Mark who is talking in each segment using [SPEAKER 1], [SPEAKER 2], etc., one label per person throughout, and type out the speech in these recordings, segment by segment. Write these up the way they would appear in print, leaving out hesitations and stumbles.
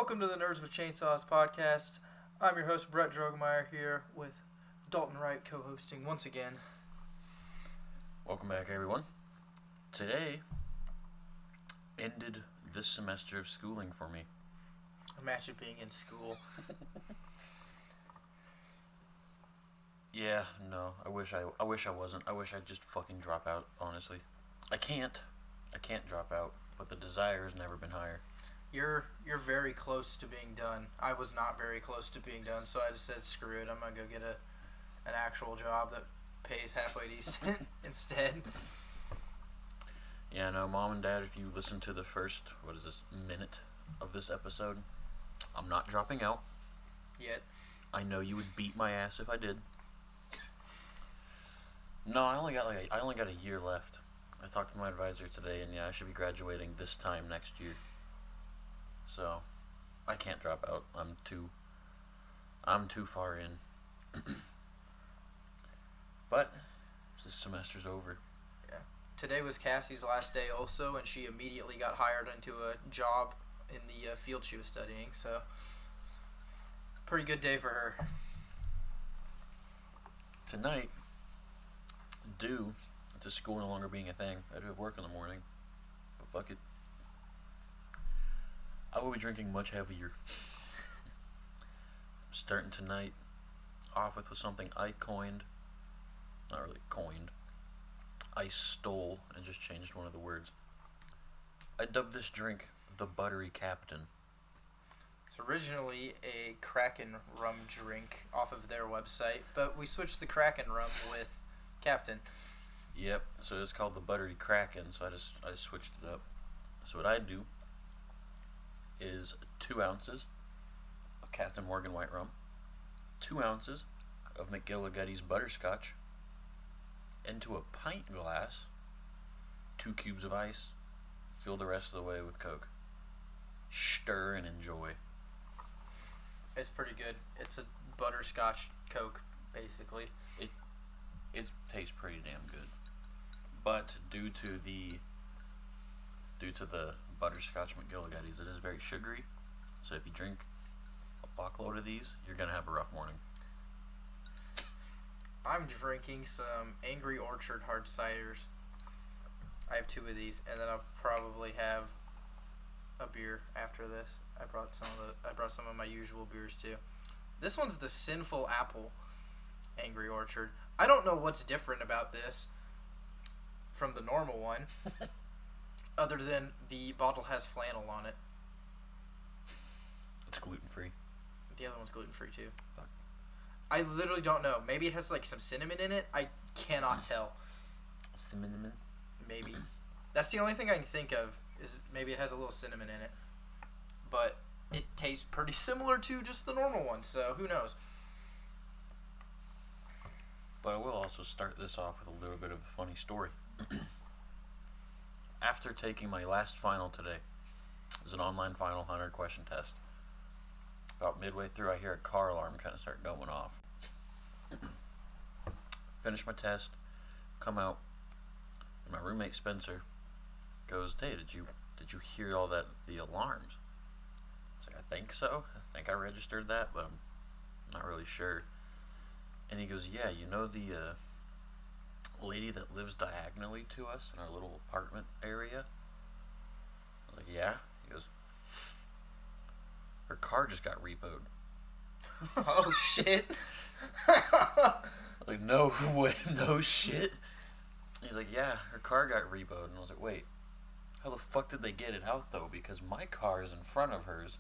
[SPEAKER 1] Welcome to the Nerds with Chainsaws podcast. I'm your host, Brett Drogemeyer, here with Dalton Wright co-hosting once again.
[SPEAKER 2] Welcome back, everyone. Today ended this semester of schooling for me.
[SPEAKER 1] Imagine being in school.
[SPEAKER 2] Yeah, no, I wish I wasn't. I wish I'd just fucking drop out, honestly. I can't drop out, but the desire has never been higher.
[SPEAKER 1] You're very close to being done. I was not very close to being done, so I just said, screw it. I'm going to go get an actual job that pays halfway decent instead.
[SPEAKER 2] Yeah, no, Mom and Dad, if you listen to the first, minute of this episode, I'm not dropping out.
[SPEAKER 1] Yet.
[SPEAKER 2] I know you would beat my ass if I did. No, I only got a year left. I talked to my advisor today, and yeah, I should be graduating this time next year. So, I can't drop out. I'm too far in. But this semester's over.
[SPEAKER 1] Yeah. Today was Cassie's last day also, and she immediately got hired into a job in the field she was studying. So, pretty good day for her.
[SPEAKER 2] Tonight, due to school no longer being a thing, I do have work in the morning. But fuck it. I will be drinking much heavier. Starting tonight off with something I coined. Not really coined. I stole and just changed one of the words. I dubbed this drink the Buttery Captain.
[SPEAKER 1] It's originally a Kraken rum drink off of their website, but we switched the Kraken rum with Captain.
[SPEAKER 2] Yep, so it's called the Buttery Kraken, so I just switched it up. So what I do is 2 ounces of Captain Morgan white rum, 2 ounces of McGillicuddy's butterscotch, into a pint glass, 2 cubes of ice, fill the rest of the way with Coke. Stir and enjoy.
[SPEAKER 1] It's pretty good. It's a butterscotch Coke, basically.
[SPEAKER 2] It tastes pretty damn good. But due to the butterscotch McGillicuddy's, it is very sugary. So if you drink a fuckload of these, you're going to have a rough morning.
[SPEAKER 1] I'm drinking some Angry Orchard hard ciders. I have 2 of these, and then I'll probably have a beer after this. I brought some of my usual beers too. This one's the Sinful Apple Angry Orchard. I don't know what's different about this from the normal one, other than the bottle has flannel on it.
[SPEAKER 2] It's gluten-free.
[SPEAKER 1] The other one's gluten-free too.
[SPEAKER 2] Fuck.
[SPEAKER 1] I literally don't know. Maybe it has like some cinnamon in it. I cannot tell.
[SPEAKER 2] Cinnamon?
[SPEAKER 1] Maybe. That's the only thing I can think of, is maybe it has a little cinnamon in it. But it tastes pretty similar to just the normal one, so who knows?
[SPEAKER 2] But I will also start this off with a little bit of a funny story. After taking my last final today, it was an online final 100-question test. About midway through, I hear a car alarm kind of start going off. Finish my test, come out, and my roommate Spencer goes, "Hey, did you hear all that, the alarms?" I was like, "I think so. I think I registered that, but I'm not really sure." And he goes, "Yeah, you know the lady that lives diagonally to us in our little apartment area?" I was like, "Yeah." He goes, "Her car just got repoed."
[SPEAKER 1] Oh, shit.
[SPEAKER 2] Like, no way, no shit. He's like, "Yeah, her car got repoed." And I was like, "Wait, how the fuck did they get it out, though? Because my car is in front of hers,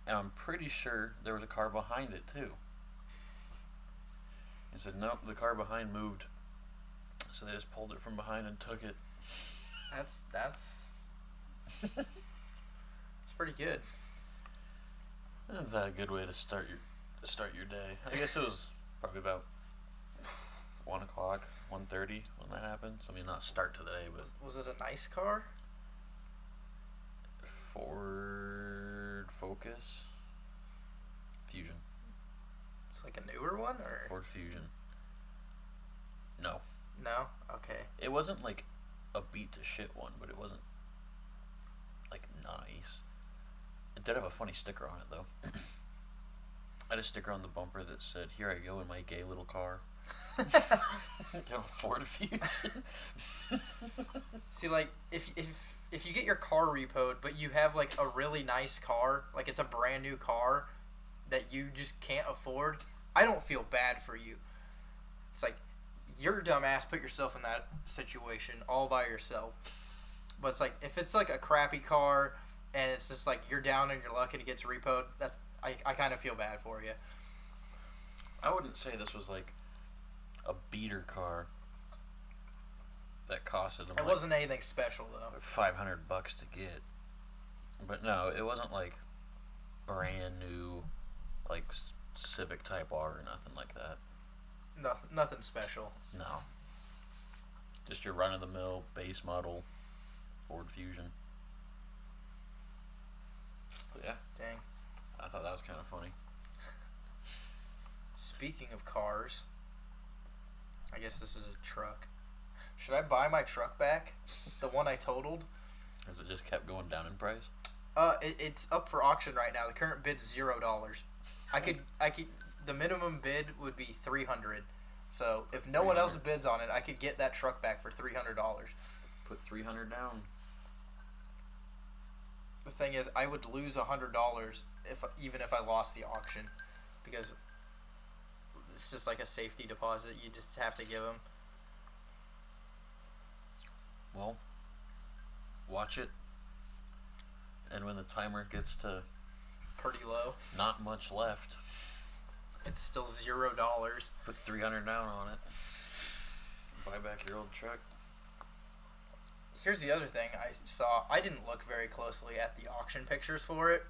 [SPEAKER 2] and I'm pretty sure there was a car behind it, too." He said, "Nope, the car behind moved. So they just pulled it from behind and took it."
[SPEAKER 1] That's it's pretty good.
[SPEAKER 2] That's not a good way to start your day. I guess it was probably about 1 o'clock, 1:30 when that happened. So I mean, not start to the day, but
[SPEAKER 1] Was it a nice car?
[SPEAKER 2] Ford Focus Fusion.
[SPEAKER 1] It's like a newer one, or
[SPEAKER 2] Ford Fusion. No.
[SPEAKER 1] no? Okay.
[SPEAKER 2] It wasn't like a beat to shit one, but it wasn't like nice. It did have a funny sticker on it, though. I had a sticker on the bumper that said, "Here I go in my gay little car." Ford Fusion.
[SPEAKER 1] See, like, if you get your car repoed, but you have, like, a really nice car, like it's a brand new car that you just can't afford, I don't feel bad for you. It's like, you're a dumbass, put yourself in that situation all by yourself. But it's like, if it's like a crappy car and it's just like you're down in your luck and it gets repoed, I kind of feel bad for you.
[SPEAKER 2] I wouldn't say this was like a beater car that costed them.
[SPEAKER 1] It wasn't anything special though.
[SPEAKER 2] $500 to get, but no, it wasn't like brand new, like Civic Type R or nothing like that.
[SPEAKER 1] Nothing special.
[SPEAKER 2] No, just your run of the mill base model Ford Fusion. But yeah.
[SPEAKER 1] Dang.
[SPEAKER 2] I thought that was kind of funny.
[SPEAKER 1] Speaking of cars, I guess this is a truck. Should I buy my truck back? The one I totaled?
[SPEAKER 2] Has it just kept going down in price?
[SPEAKER 1] It's up for auction right now. The current bid's $0. I could. The minimum bid would be $300. So if no one else bids on it, I could get that truck back for $300.
[SPEAKER 2] Put $300 down.
[SPEAKER 1] The thing is, I would lose $100 even if I lost the auction, because it's just like a safety deposit. You just have to give them.
[SPEAKER 2] Well, watch it, and when the timer gets to
[SPEAKER 1] Pretty low.
[SPEAKER 2] not much left,
[SPEAKER 1] It's still $0.
[SPEAKER 2] put $300 down on it. Buy back your old truck.
[SPEAKER 1] Here's the other thing I saw. I didn't look very closely at the auction pictures for it.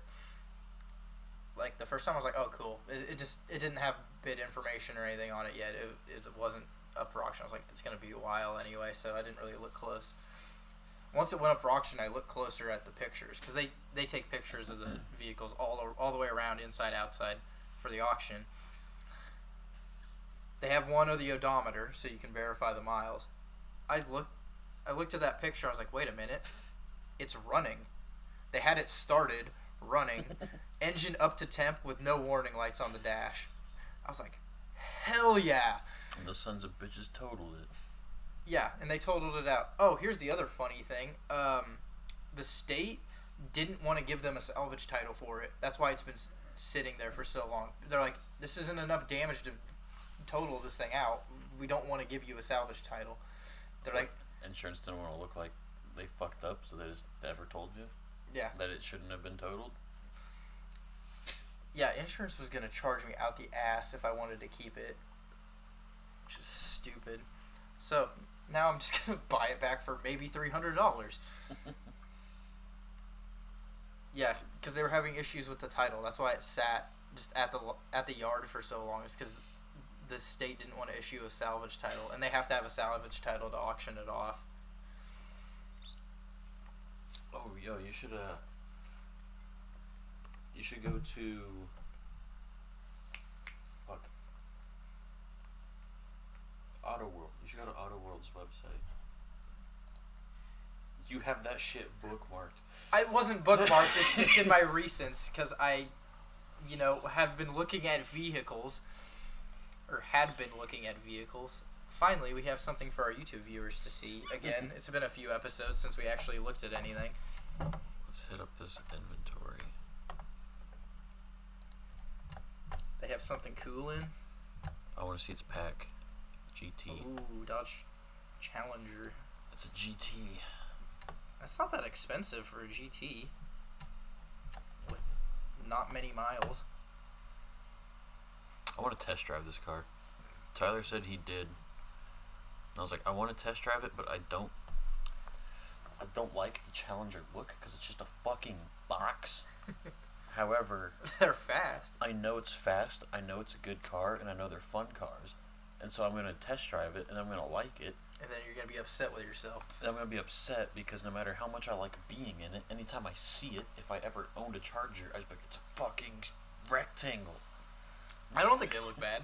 [SPEAKER 1] Like, the first time I was like, oh, cool. It didn't have bid information or anything on it yet. It wasn't up for auction. I was like, it's going to be a while anyway, so I didn't really look close. Once it went up for auction, I looked closer at the pictures, because they take pictures of the vehicles all the way around, inside, outside, for the auction. They have one of the odometer, so you can verify the miles. I looked at that picture, I was like, wait a minute. It's running. They had it started, running, engine up to temp with no warning lights on the dash. I was like, hell yeah.
[SPEAKER 2] And the sons of bitches totaled it.
[SPEAKER 1] Yeah, and they totaled it out. Oh, here's the other funny thing. The state didn't want to give them a salvage title for it. That's why it's been sitting there for so long. They're like, this isn't enough damage to total this thing out. We don't want to give you a salvage title. They're like,
[SPEAKER 2] insurance didn't want to look like they fucked up, so they just never told you.
[SPEAKER 1] Yeah.
[SPEAKER 2] That it shouldn't have been totaled.
[SPEAKER 1] Yeah, insurance was going to charge me out the ass if I wanted to keep it. Which is stupid. So, now I'm just going to buy it back for maybe $300. Yeah, because they were having issues with the title. That's why it sat just at the yard for so long. It's because the state didn't want to issue a salvage title, and they have to have a salvage title to auction it off.
[SPEAKER 2] Oh, yo, you should go to Auto World. You should go to Auto World's website. You have that shit bookmarked.
[SPEAKER 1] I wasn't bookmarked. It's just in my recents, because I, have been looking at vehicles, or had been looking at vehicles. Finally, we have something for our YouTube viewers to see. Again, it's been a few episodes since we actually looked at anything.
[SPEAKER 2] Let's hit up this inventory.
[SPEAKER 1] They have something cool in.
[SPEAKER 2] I want to see its pack. GT.
[SPEAKER 1] Ooh, Dodge Challenger.
[SPEAKER 2] It's a GT.
[SPEAKER 1] That's not that expensive for a GT. With not many miles.
[SPEAKER 2] I want to test drive this car. Tyler said he did. And I was like, I want to test drive it, but I don't like the Challenger look, because it's just a fucking box. However,
[SPEAKER 1] they're fast.
[SPEAKER 2] I know it's fast, I know it's a good car, and I know they're fun cars. And so I'm going to test drive it, and I'm going to like it.
[SPEAKER 1] And then you're going to be upset with yourself.
[SPEAKER 2] And I'm going to be upset because no matter how much I like being in it, anytime I see it, if I ever owned a Charger, I'd be like, it's a fucking rectangle.
[SPEAKER 1] I don't think they look bad.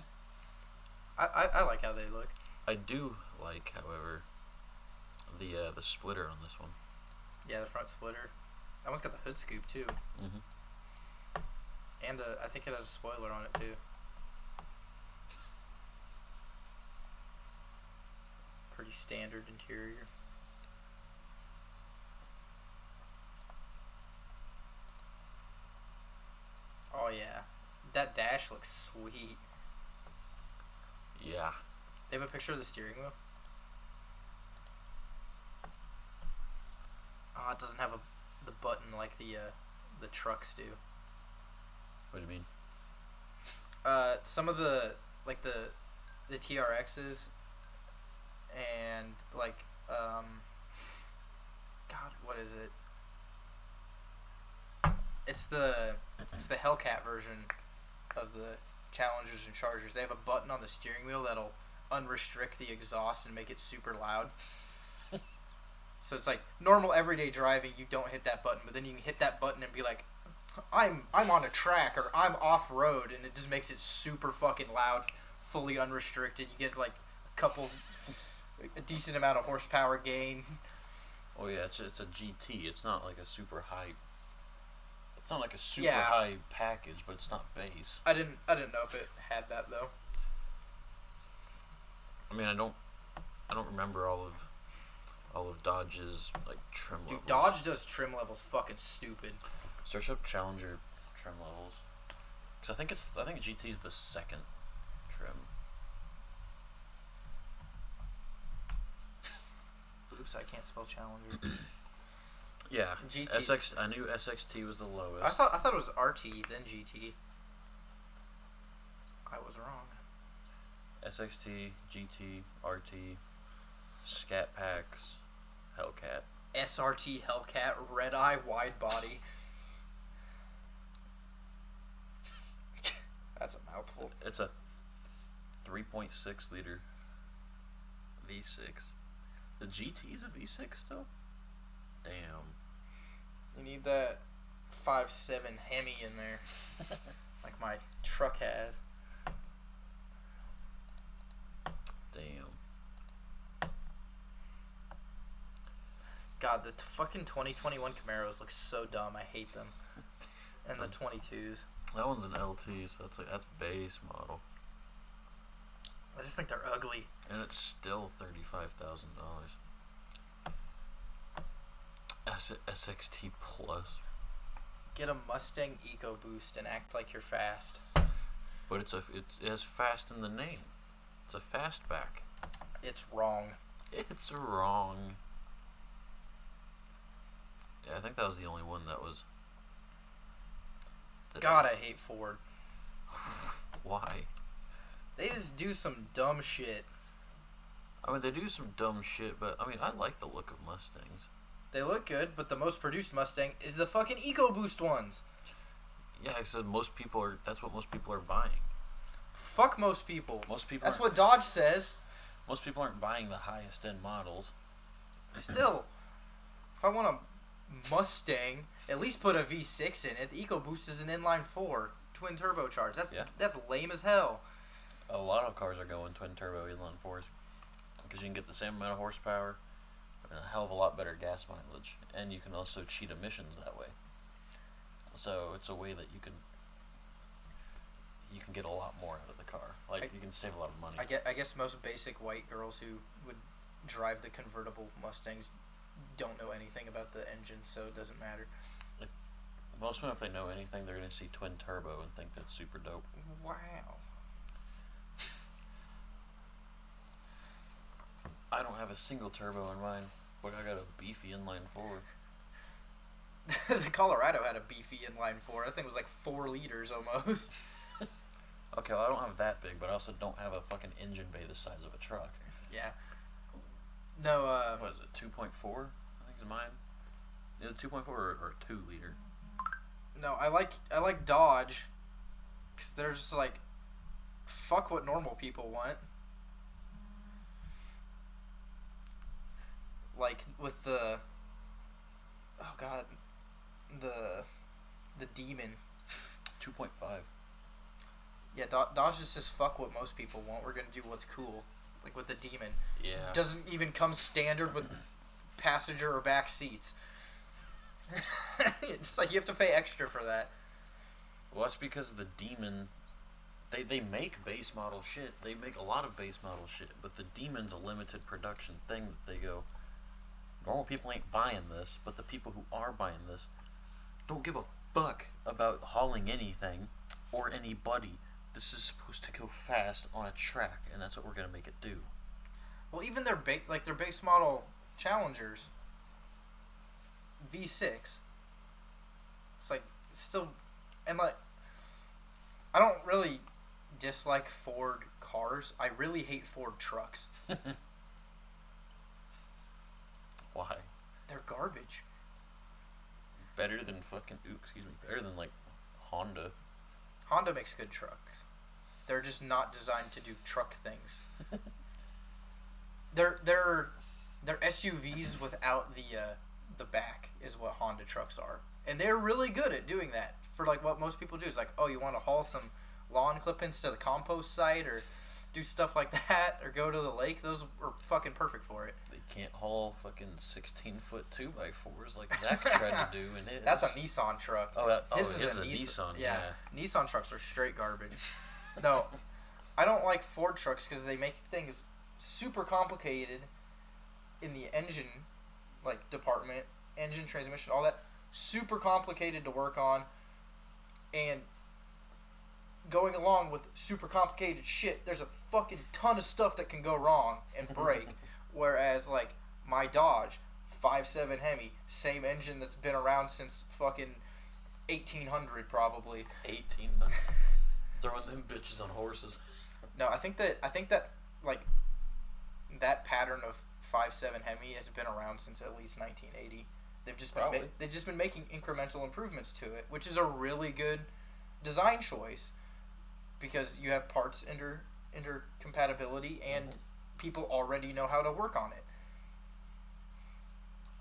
[SPEAKER 1] I like how they look.
[SPEAKER 2] I do like, however, the splitter on this one.
[SPEAKER 1] Yeah, the front splitter. That one's got the hood scoop, too.
[SPEAKER 2] Mm-hmm.
[SPEAKER 1] And I think it has a spoiler on it too. Pretty standard interior. Oh yeah, that dash looks sweet.
[SPEAKER 2] Yeah.
[SPEAKER 1] They have a picture of the steering wheel. Oh, it doesn't have the button like the trucks do.
[SPEAKER 2] What do you mean?
[SPEAKER 1] Some of the TRXs and God, what is it? It's the Hellcat version of the Challengers and Chargers. They have a button on the steering wheel that'll unrestrict the exhaust and make it super loud. So it's like normal everyday driving, you don't hit that button, but then you can hit that button and be like, I'm on a track or I'm off road, and it just makes it super fucking loud, fully unrestricted. You get like a decent amount of horsepower gain.
[SPEAKER 2] Oh yeah, it's a GT. It's not like a super high. It's not like a super high package, but it's not base.
[SPEAKER 1] I didn't know if it had that though.
[SPEAKER 2] I mean, I don't remember all of Dodge's like trim levels.
[SPEAKER 1] Dude, Dodge does trim levels fucking stupid.
[SPEAKER 2] Search up Challenger trim levels, because I think GT's the second trim.
[SPEAKER 1] Oops, I can't spell Challenger.
[SPEAKER 2] Yeah,
[SPEAKER 1] GT's
[SPEAKER 2] SX. I knew SXT was the lowest.
[SPEAKER 1] I thought it was RT then GT. I was wrong.
[SPEAKER 2] SXT, GT, RT, Scat Packs, Hellcat.
[SPEAKER 1] SRT Hellcat Red Eye Wide Body. That's a mouthful.
[SPEAKER 2] It's a 3.6 liter V6. The GT's a V6 still? Damn.
[SPEAKER 1] You need that 5.7 Hemi in there, like my truck has.
[SPEAKER 2] Damn.
[SPEAKER 1] God, the fucking 2021 Camaros look so dumb. I hate them. And the 22s.
[SPEAKER 2] That one's an LT, so that's base model.
[SPEAKER 1] I just think they're ugly.
[SPEAKER 2] And it's still $35,000. SXT Plus.
[SPEAKER 1] Get a Mustang EcoBoost and act like you're fast.
[SPEAKER 2] But it has fast in the name. It's a fastback.
[SPEAKER 1] It's wrong.
[SPEAKER 2] It's wrong. Yeah, I think that was the only one that was.
[SPEAKER 1] God, I hate Ford.
[SPEAKER 2] Why?
[SPEAKER 1] They just do some dumb shit.
[SPEAKER 2] I mean, they do some dumb shit, but I mean, I like the look of Mustangs.
[SPEAKER 1] They look good, but the most produced Mustang is the fucking EcoBoost ones.
[SPEAKER 2] Yeah, I said that's what most people are buying.
[SPEAKER 1] Fuck most people.
[SPEAKER 2] Most people.
[SPEAKER 1] That's what Dodge says.
[SPEAKER 2] Most people aren't buying the highest end models.
[SPEAKER 1] Still, if I want a Mustang, at least put a V6 in it. The EcoBoost is an inline 4, twin turbocharged. That's lame as hell.
[SPEAKER 2] A lot of cars are going twin turbo inline 4s because you can get the same amount of horsepower and a hell of a lot better gas mileage, and you can also cheat emissions that way. So it's a way that you can get a lot more out of the car. Like, you can save a lot of money.
[SPEAKER 1] I guess most basic white girls who would drive the convertible Mustangs don't know anything about the engine, so it doesn't matter.
[SPEAKER 2] Most of them, if they know anything, they're going to see twin turbo and think that's super dope.
[SPEAKER 1] Wow.
[SPEAKER 2] I don't have a single turbo in mine, but I got a beefy inline 4.
[SPEAKER 1] The Colorado had a beefy inline 4. I think it was like 4 liters almost.
[SPEAKER 2] Okay, well, I don't have that big, but I also don't have a fucking engine bay the size of a truck.
[SPEAKER 1] Yeah. No,
[SPEAKER 2] What is it, 2.4? I think is mine. Either 2.4 or 2 liter.
[SPEAKER 1] No, I like Dodge, because they're just like, fuck what normal people want. Like, with the, oh god, the Demon.
[SPEAKER 2] 2.5.
[SPEAKER 1] Yeah, Dodge just says fuck what most people want. We're gonna do what's cool. Like with the Demon.
[SPEAKER 2] Yeah.
[SPEAKER 1] Doesn't even come standard with passenger or back seats. It's like you have to pay extra for that.
[SPEAKER 2] Well, that's because the Demon, they make base model shit. They make a lot of base model shit, but the Demon's a limited production thing that they go, normal people ain't buying this, but the people who are buying this don't give a fuck about hauling anything or anybody. This is supposed to go fast on a track, and that's what we're gonna make it do.
[SPEAKER 1] Well, even their base model Challengers V6. It's like it's still, and like I don't really dislike Ford cars. I really hate Ford trucks.
[SPEAKER 2] Why?
[SPEAKER 1] They're garbage.
[SPEAKER 2] Better than fucking better than like Honda.
[SPEAKER 1] Honda makes good trucks. They're just not designed to do truck things. They're SUVs without the back is what Honda trucks are, and they're really good at doing that. For like what most people do is like, oh, you want to haul some lawn clippings to the compost site or do stuff like that or go to the lake. Those are fucking perfect for it.
[SPEAKER 2] They can't haul fucking 16-foot 2x4s like Zach tried to do, and
[SPEAKER 1] that's a Nissan truck.
[SPEAKER 2] His is a Nissan. Yeah,
[SPEAKER 1] Nissan trucks are straight garbage. No, I don't like Ford trucks because they make things super complicated in the engine, like department, engine, transmission, all that super complicated to work on, and going along with super complicated shit, there's a fucking ton of stuff that can go wrong and break. Whereas like my Dodge 5.7 Hemi, same engine that's been around since fucking 1800 probably.
[SPEAKER 2] 1800. Throwing them bitches on horses.
[SPEAKER 1] No, I think that like that pattern of 5.7 Hemi has been around since at least 1980. They've just been making incremental improvements to it, which is a really good design choice because you have parts intercompatibility and people already know how to work on it.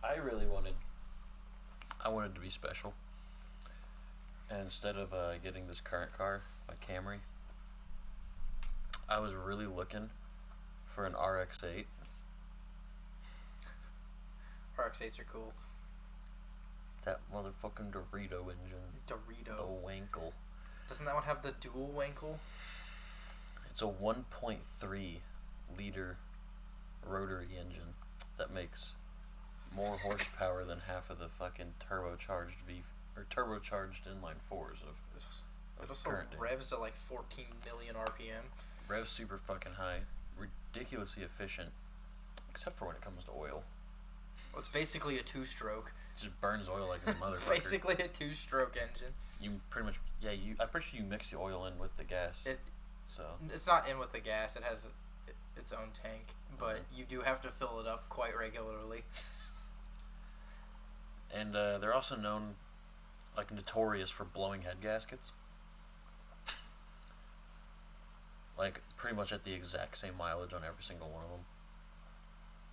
[SPEAKER 2] I wanted to be special. And instead of getting this current car, my Camry, I was really looking for an RX-8.
[SPEAKER 1] RX-8s are cool.
[SPEAKER 2] That motherfucking Dorito engine.
[SPEAKER 1] Dorito.
[SPEAKER 2] The Wankel.
[SPEAKER 1] Doesn't that one have the dual Wankel?
[SPEAKER 2] It's a 1.3 liter rotary engine that makes more horsepower than half of the fucking turbocharged inline fours of
[SPEAKER 1] It also
[SPEAKER 2] current day.
[SPEAKER 1] revs to like 14 million RPM.
[SPEAKER 2] Revs super fucking high, ridiculously efficient, except for when it comes to oil.
[SPEAKER 1] Well, it's basically a two-stroke.
[SPEAKER 2] It just burns oil like a motherfucker.
[SPEAKER 1] It's basically a two-stroke engine.
[SPEAKER 2] You pretty much, I'm pretty sure you mix the oil in with the gas.
[SPEAKER 1] It's not in with the gas. It has its own tank, but you do have to fill it up quite regularly.
[SPEAKER 2] And they're also known, like, notorious for blowing head gaskets. Like, pretty much at the exact same mileage on every single one of them.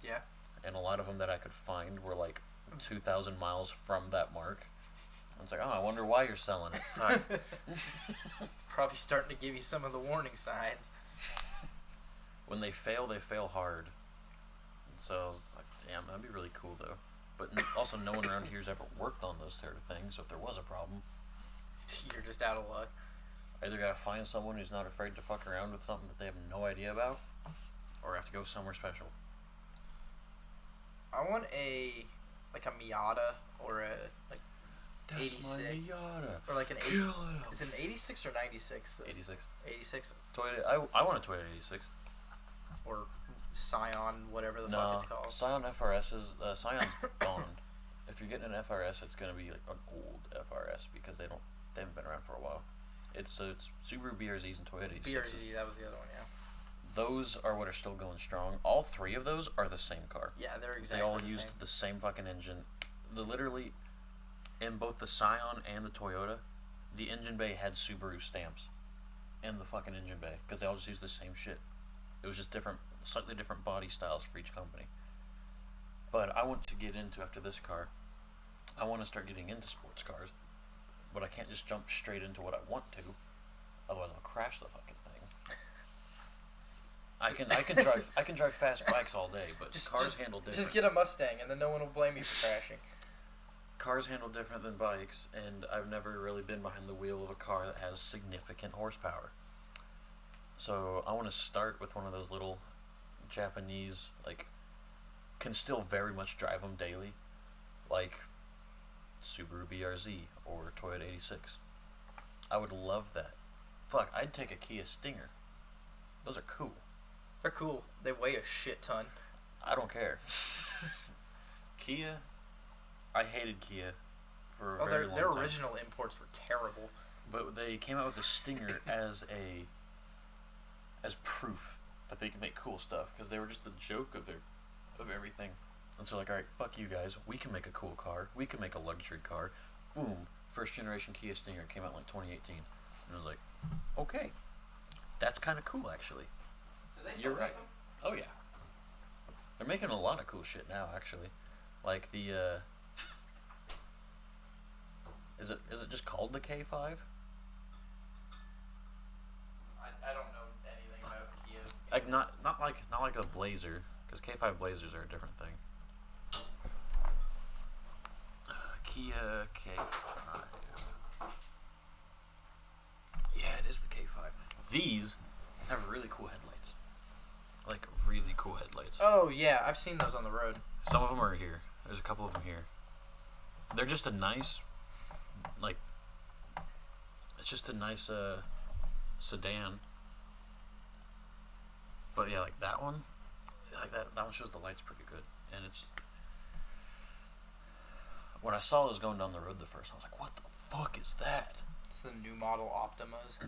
[SPEAKER 1] Yeah.
[SPEAKER 2] And a lot of them that I could find were, like, 2,000 miles from that mark. I was like, I wonder why you're selling it. Fuck.
[SPEAKER 1] Probably starting to give you some of the warning signs.
[SPEAKER 2] When they fail hard. And so I was like, damn, that'd be really cool, though. But also, no one around here's ever worked on those sort of things, so if there was a problem...
[SPEAKER 1] You're just out of luck.
[SPEAKER 2] I either gotta find someone who's not afraid to fuck around with something that they have no idea about, or I have to go somewhere special.
[SPEAKER 1] I want a Miata or a
[SPEAKER 2] That's
[SPEAKER 1] 86
[SPEAKER 2] my Miata.
[SPEAKER 1] or like an 80.
[SPEAKER 2] Kill him.
[SPEAKER 1] Is it an 86 or 96?
[SPEAKER 2] 86.
[SPEAKER 1] 86
[SPEAKER 2] Toyota. I want a Toyota 86.
[SPEAKER 1] or Scion, whatever the fuck it's called.
[SPEAKER 2] Scion FRSs. Scion's gone. If you're getting an FRS, it's gonna be like an old FRS because they haven't been around for a while. It's Subaru BRZs and Toyota 86s.
[SPEAKER 1] BRZ, that was the other one, yeah.
[SPEAKER 2] Those are what are still going strong. All three of those are the same car.
[SPEAKER 1] Yeah, they're exactly
[SPEAKER 2] They all
[SPEAKER 1] the
[SPEAKER 2] used
[SPEAKER 1] same.
[SPEAKER 2] the same fucking engine. Literally, in both the Scion and the Toyota, the engine bay had Subaru stamps in the fucking engine bay because they all just used the same shit. It was just slightly different body styles for each company. But I want to get into, after this car, I want to start getting into sports cars. But I can't just jump straight into what I want to, otherwise I'll crash the fucking thing. I can drive fast bikes all day, but cars handle different.
[SPEAKER 1] Just get a Mustang, and then no one will blame you for crashing.
[SPEAKER 2] cars handle different than bikes, and I've never really been behind the wheel of a car that has significant horsepower. So I want to start with one of those little Japanese, like, can still very much drive them daily, like Subaru BRZ or Toyota 86. I would love that. Fuck, I'd take a Kia Stinger. Those are cool.
[SPEAKER 1] They're cool. They weigh a shit ton.
[SPEAKER 2] I don't care. Kia, I hated Kia for a very long
[SPEAKER 1] their
[SPEAKER 2] time.
[SPEAKER 1] original imports were terrible.
[SPEAKER 2] But they came out with the Stinger as proof that they can make cool stuff, because they were just the joke of everything. And so, like, alright, fuck you guys. We can make a cool car. We can make a luxury car. Boom. First generation Kia Stinger came out in like 2018. And I was like, okay. That's kind of cool, actually. You're right. Oh, yeah. They're making a lot of cool shit now, actually. Like the, is it just called the K5?
[SPEAKER 1] I don't know anything about Kia.
[SPEAKER 2] Like not like a Blazer, because K5 Blazers are a different thing. Kia K5. Yeah, it is the K5. These have really cool headlights. Like, really cool headlights.
[SPEAKER 1] Oh, yeah, I've seen those on the road.
[SPEAKER 2] Some of them are here. There's a couple of them here. They're just a nice, like, it's just a nice sedan. But yeah, like that one, like that one shows the lights pretty good. And it's, when I saw it was going down the road the first time, I was like, what the fuck is that?
[SPEAKER 1] It's the new model Optimas.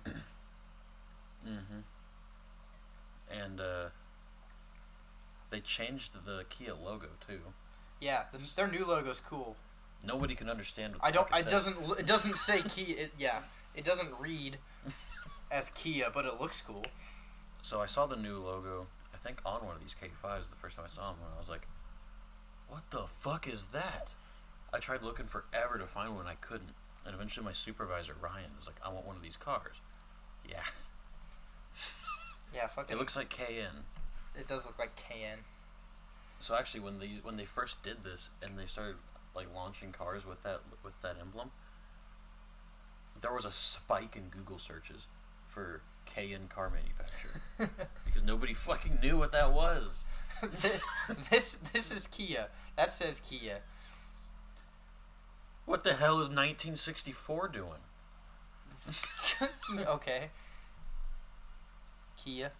[SPEAKER 2] Mm-hmm. And they changed the Kia logo too.
[SPEAKER 1] Yeah, their new logo's cool.
[SPEAKER 2] Nobody can understand what
[SPEAKER 1] I don't.
[SPEAKER 2] the fuck it says.
[SPEAKER 1] It doesn't say Kia. It doesn't read as Kia, but it looks cool.
[SPEAKER 2] So I saw the new logo, I think, on one of these K5s the first time I saw them, and I was like, what the fuck is that? I tried looking forever to find one, I couldn't. And eventually my supervisor, Ryan, was like, I want one of these cars. Yeah.
[SPEAKER 1] Yeah, fucking.
[SPEAKER 2] It looks like KN.
[SPEAKER 1] It does look like KN.
[SPEAKER 2] So actually, when they first did this, and they started, like, launching cars with that emblem, there was a spike in Google searches for KN car manufacturer. Because nobody fucking knew what that was.
[SPEAKER 1] This is Kia. That says Kia.
[SPEAKER 2] What the hell is 1964 doing?
[SPEAKER 1] Okay. Kia,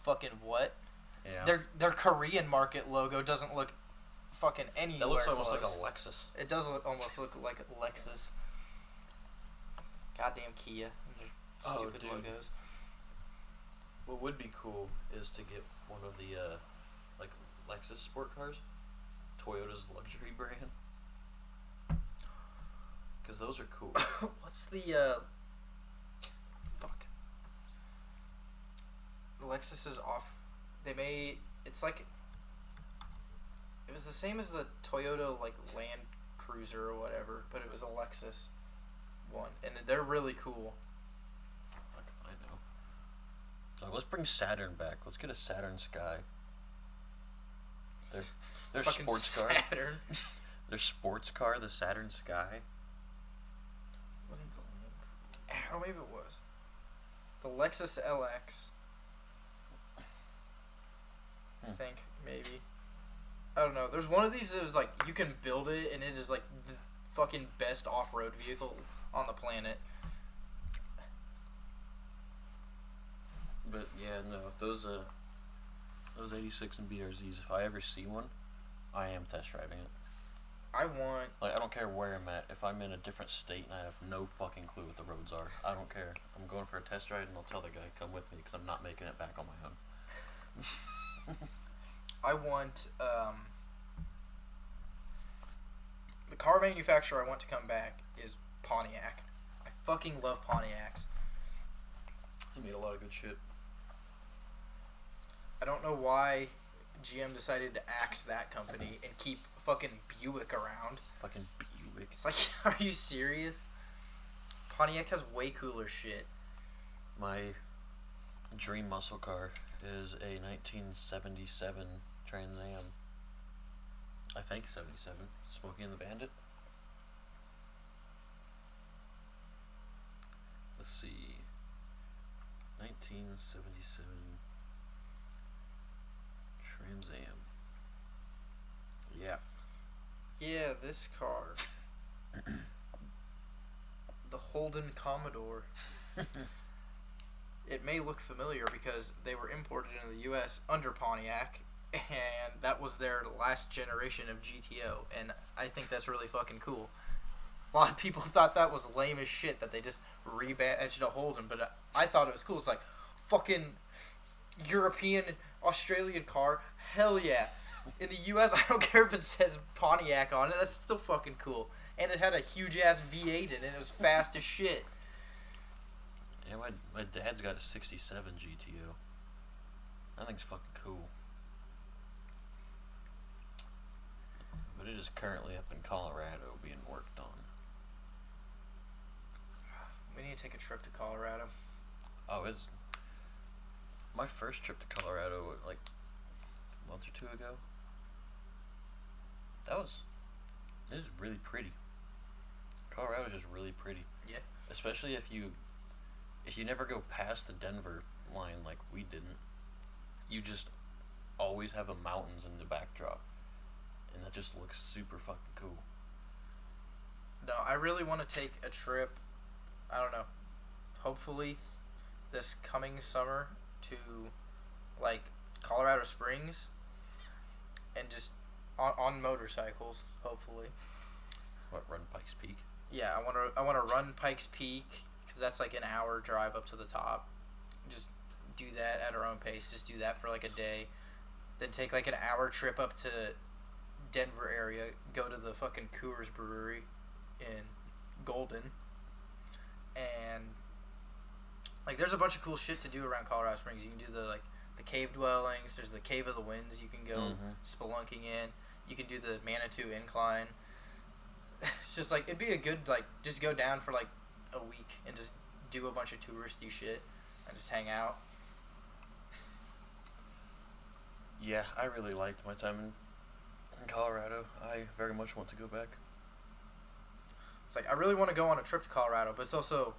[SPEAKER 1] fucking what?
[SPEAKER 2] Yeah.
[SPEAKER 1] Their Korean market logo doesn't look fucking anywhere
[SPEAKER 2] That looks almost
[SPEAKER 1] close.
[SPEAKER 2] like a Lexus.
[SPEAKER 1] It does almost look like a Lexus. Goddamn Kia and their stupid logos.
[SPEAKER 2] What would be cool is to get one of the like Lexus sport cars, Toyota's luxury brand, because those are cool.
[SPEAKER 1] What's the fuck? Lexus is off. It's like, it was the same as the Toyota, like, Land Cruiser or whatever, but it was a Lexus one, and they're really cool.
[SPEAKER 2] Fuck if I know. Like, let's bring Saturn back. Let's get a Saturn Sky. Their
[SPEAKER 1] Fucking
[SPEAKER 2] sports car.
[SPEAKER 1] Saturn.
[SPEAKER 2] Their sports car, the Saturn Sky.
[SPEAKER 1] Wasn't the Land? Oh, maybe it was. The Lexus LX. I think, maybe. I don't know. There's one of these that is like, you can build it, and it is like the fucking best off-road vehicle on the planet.
[SPEAKER 2] But yeah, no, those 86 and BRZs, if I ever see one, I am test driving it.
[SPEAKER 1] I want...
[SPEAKER 2] Like, I don't care where I'm at. If I'm in a different state and I have no fucking clue what the roads are, I don't care. I'm going for a test ride, and I'll tell the guy, come with me, because I'm not making it back on my own.
[SPEAKER 1] I want, the car manufacturer I want to come back is Pontiac. I fucking love Pontiacs.
[SPEAKER 2] They made a lot of good shit.
[SPEAKER 1] I don't know why GM decided to axe that company and keep fucking Buick around.
[SPEAKER 2] Fucking Buick.
[SPEAKER 1] It's like, are you serious? Pontiac has way cooler shit.
[SPEAKER 2] My dream muscle car is a 1977 Trans Am. I think 77. Smokey and the Bandit. Let's see. 1977 Trans Am. Yeah.
[SPEAKER 1] Yeah, this car. The Holden Commodore. It may look familiar because they were imported into the U.S. under Pontiac, and that was their last generation of GTO, and I think that's really fucking cool. A lot of people thought that was lame as shit that they just rebadged a Holden, but I thought it was cool. It's like, fucking European, Australian car, hell yeah. In the U.S., I don't care if it says Pontiac on it, that's still fucking cool. And it had a huge-ass V8 in it, it was fast as shit.
[SPEAKER 2] Yeah, my dad's got a 67 GTO. That thing's fucking cool. But it is currently up in Colorado being worked on.
[SPEAKER 1] We need to take a trip to Colorado.
[SPEAKER 2] Oh, it's... My first trip to Colorado, like, a month or two ago. It was really pretty. Colorado's just really pretty.
[SPEAKER 1] Yeah.
[SPEAKER 2] Especially if you never go past the Denver line like we didn't. You just always have a mountains in the backdrop. And that just looks super fucking cool.
[SPEAKER 1] No, I really want to take a trip, I don't know, hopefully this coming summer to, like, Colorado Springs and just on motorcycles, hopefully.
[SPEAKER 2] What, run Pikes Peak?
[SPEAKER 1] Yeah, I want to run Pikes Peak because that's like an hour drive up to the top. Just do that at our own pace. Just do that for like a day. Then take like an hour trip up to Denver area. Go to the fucking Coors Brewery in Golden. And like there's a bunch of cool shit to do around Colorado Springs. You can do the cave dwellings. There's the Cave of the Winds you can go spelunking in. You can do the Manitou Incline. It's just like it'd be a good like just go down for like a week and just do a bunch of touristy shit and just hang out.
[SPEAKER 2] Yeah, I really liked my time in Colorado. I very much want to go back.
[SPEAKER 1] It's like I really want to go on a trip to Colorado, but it's also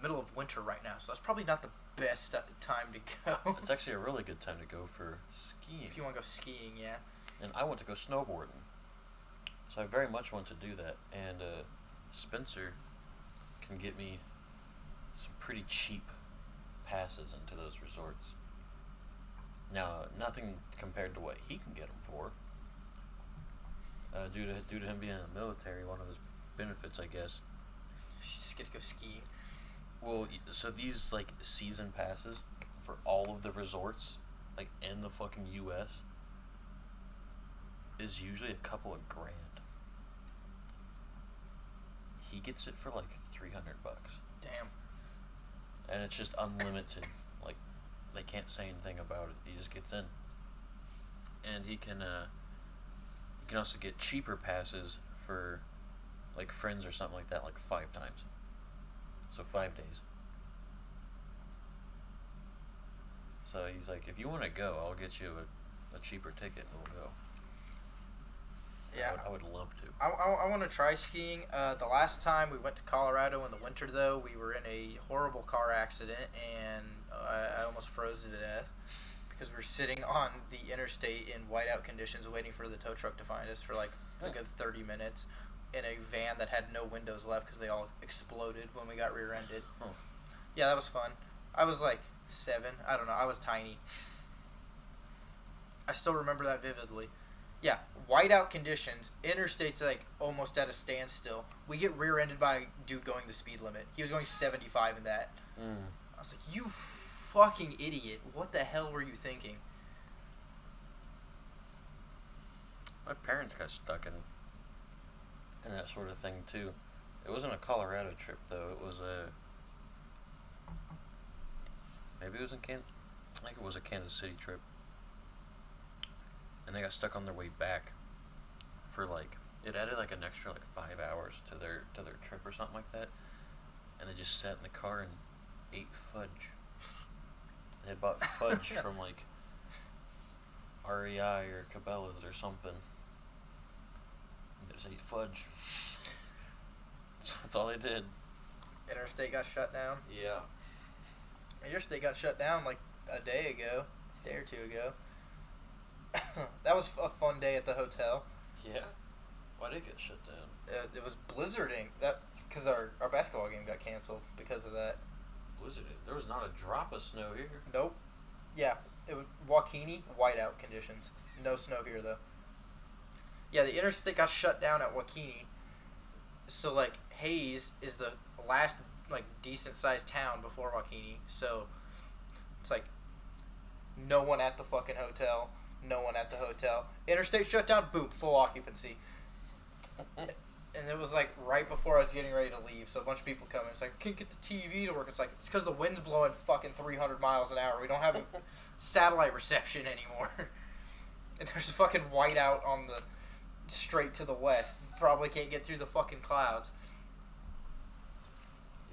[SPEAKER 1] middle of winter right now, so that's probably not the best time to go.
[SPEAKER 2] It's actually a really good time to go for skiing.
[SPEAKER 1] If you want to go skiing, yeah.
[SPEAKER 2] And I want to go snowboarding. So I very much want to do that. And Spencer can get me some pretty cheap passes into those resorts. Now, nothing compared to what he can get them for. Due to him being in the military, one of his benefits, I guess.
[SPEAKER 1] You just get to go skiing.
[SPEAKER 2] Well, so these like season passes for all of the resorts, like in the fucking U.S., is usually a couple of grand. He gets it for like $300.
[SPEAKER 1] Damn.
[SPEAKER 2] And it's just unlimited. Like, they can't say anything about it. He just gets in. And he can also get cheaper passes for like friends or something like that, like 5 times. So 5 days. So he's like, if you want to go, I'll get you a cheaper ticket and we'll go.
[SPEAKER 1] Yeah,
[SPEAKER 2] I would love to.
[SPEAKER 1] I want to try skiing. The last time we went to Colorado in the winter, though, we were in a horrible car accident, and I almost froze to death because we were sitting on the interstate in whiteout conditions waiting for the tow truck to find us for like a good 30 minutes in a van that had no windows left because they all exploded when we got rear-ended.
[SPEAKER 2] Huh.
[SPEAKER 1] Yeah, that was fun. I was like 7. I don't know. I was tiny. I still remember that vividly. Yeah, whiteout conditions, interstate's like almost at a standstill. We get rear-ended by a dude going the speed limit. He was going 75 in that. I was like, you fucking idiot. What the hell were you thinking?
[SPEAKER 2] My parents got stuck in that sort of thing too. It wasn't a Colorado trip though. It was maybe it was I think it was a Kansas City trip. And they got stuck on their way back for like it added like an extra like 5 hours to their trip or something like that. And they just sat in the car and ate fudge. They had bought fudge from like REI or Cabela's or something. And they just ate fudge. That's all they did.
[SPEAKER 1] Interstate got shut down.
[SPEAKER 2] Yeah.
[SPEAKER 1] Interstate got shut down like a day or two ago. That was a fun day at the hotel.
[SPEAKER 2] Yeah. Why did it get shut down?
[SPEAKER 1] It was blizzarding. That because our basketball game got canceled because of that.
[SPEAKER 2] Blizzarding. There was not a drop of snow here.
[SPEAKER 1] Nope. Yeah, it was Waukene whiteout conditions. No snow here though. Yeah, the interstate got shut down at Waukene. So like Hayes is the last like decent sized town before Waukene. So it's like no one at the fucking hotel. No one at the hotel. Interstate shut down. Boom. Full occupancy. And it was like right before I was getting ready to leave. So a bunch of people come in. It's like, I can't get the TV to work. It's like, it's because the wind's blowing fucking 300 miles an hour. We don't have satellite reception anymore. And there's a fucking whiteout on the straight to the west. Probably can't get through the fucking clouds.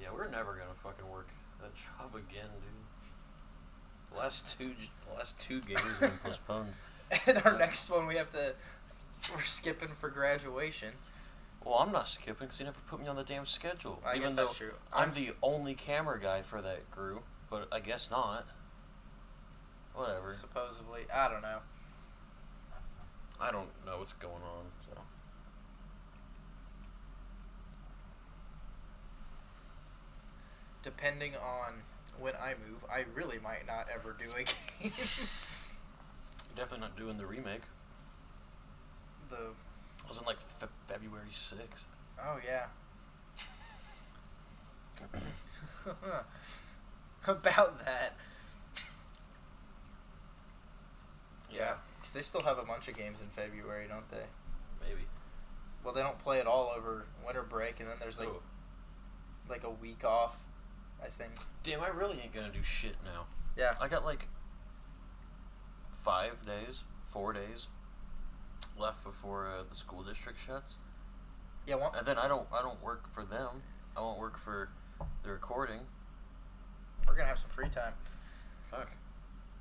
[SPEAKER 2] Yeah, we're never gonna fucking work that job again, dude. The last two games have been postponed.
[SPEAKER 1] And our next one we're skipping for graduation.
[SPEAKER 2] Well, I'm not skipping because you never put me on the damn schedule.
[SPEAKER 1] I guess that's true.
[SPEAKER 2] I'm the only camera guy for that group, but I guess not. Whatever.
[SPEAKER 1] Supposedly. I don't know.
[SPEAKER 2] I don't know what's going on, so.
[SPEAKER 1] Depending on when I move, I really might not ever do a game.
[SPEAKER 2] You're definitely not doing the remake. It was in like February 6th.
[SPEAKER 1] Oh, yeah. About that. Yeah. Because they still have a bunch of games in February, don't they?
[SPEAKER 2] Maybe.
[SPEAKER 1] Well, they don't play it all over winter break, and then there's like a week off, I think.
[SPEAKER 2] Damn, I really ain't gonna do shit now.
[SPEAKER 1] Yeah.
[SPEAKER 2] I got like 4 days left before the school district shuts.
[SPEAKER 1] Yeah,
[SPEAKER 2] and then I don't work for them. I won't work for the recording.
[SPEAKER 1] We're gonna have some free time.
[SPEAKER 2] Fuck.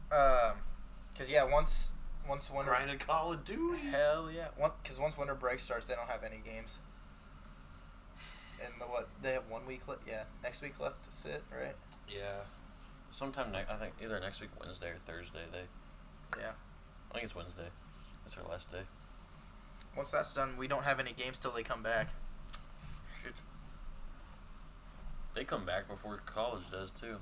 [SPEAKER 1] 'Cause yeah, once winter.
[SPEAKER 2] Grinding Call of Duty.
[SPEAKER 1] Hell yeah. Because once winter break starts, they don't have any games. And they have 1 week left. Yeah, next week left to sit, right?
[SPEAKER 2] Yeah. Sometime I think either next week, Wednesday or Thursday.
[SPEAKER 1] Yeah.
[SPEAKER 2] I think it's Wednesday. That's our last day.
[SPEAKER 1] Once that's done, we don't have any games till they come back.
[SPEAKER 2] Shit. They come back before college does too.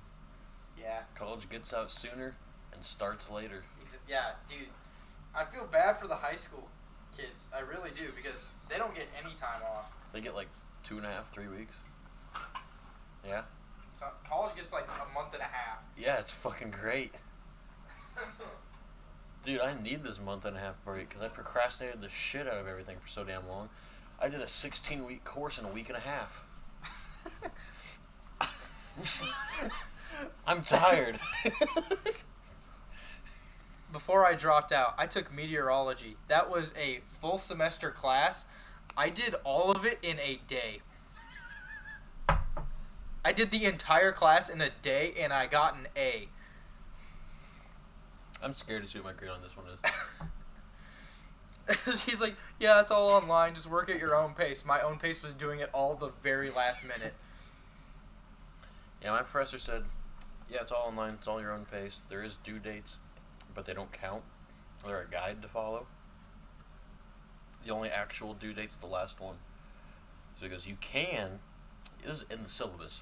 [SPEAKER 1] Yeah.
[SPEAKER 2] College gets out sooner and starts later.
[SPEAKER 1] Yeah, dude. I feel bad for the high school kids. I really do, because they don't get any time off.
[SPEAKER 2] They get like 2.5, 3 weeks. Yeah.
[SPEAKER 1] So college gets like a month and a half.
[SPEAKER 2] Yeah, it's fucking great. Dude, I need this month and a half break because I procrastinated the shit out of everything for so damn long. I did a 16-week course in a week and a half. I'm tired.
[SPEAKER 1] Before I dropped out, I took meteorology. That was a full semester class. I did all of it in a day. I did the entire class in a day, and I got an A.
[SPEAKER 2] I'm scared to see what my grade on this one
[SPEAKER 1] is. He's like, yeah, it's all online. Just work at your own pace. My own pace was doing it all the very last minute.
[SPEAKER 2] Yeah, my professor said, yeah, it's all online. It's all your own pace. There is due dates, but they don't count. They're a guide to follow. The only actual due date's the last one. So he goes, this is in the syllabus.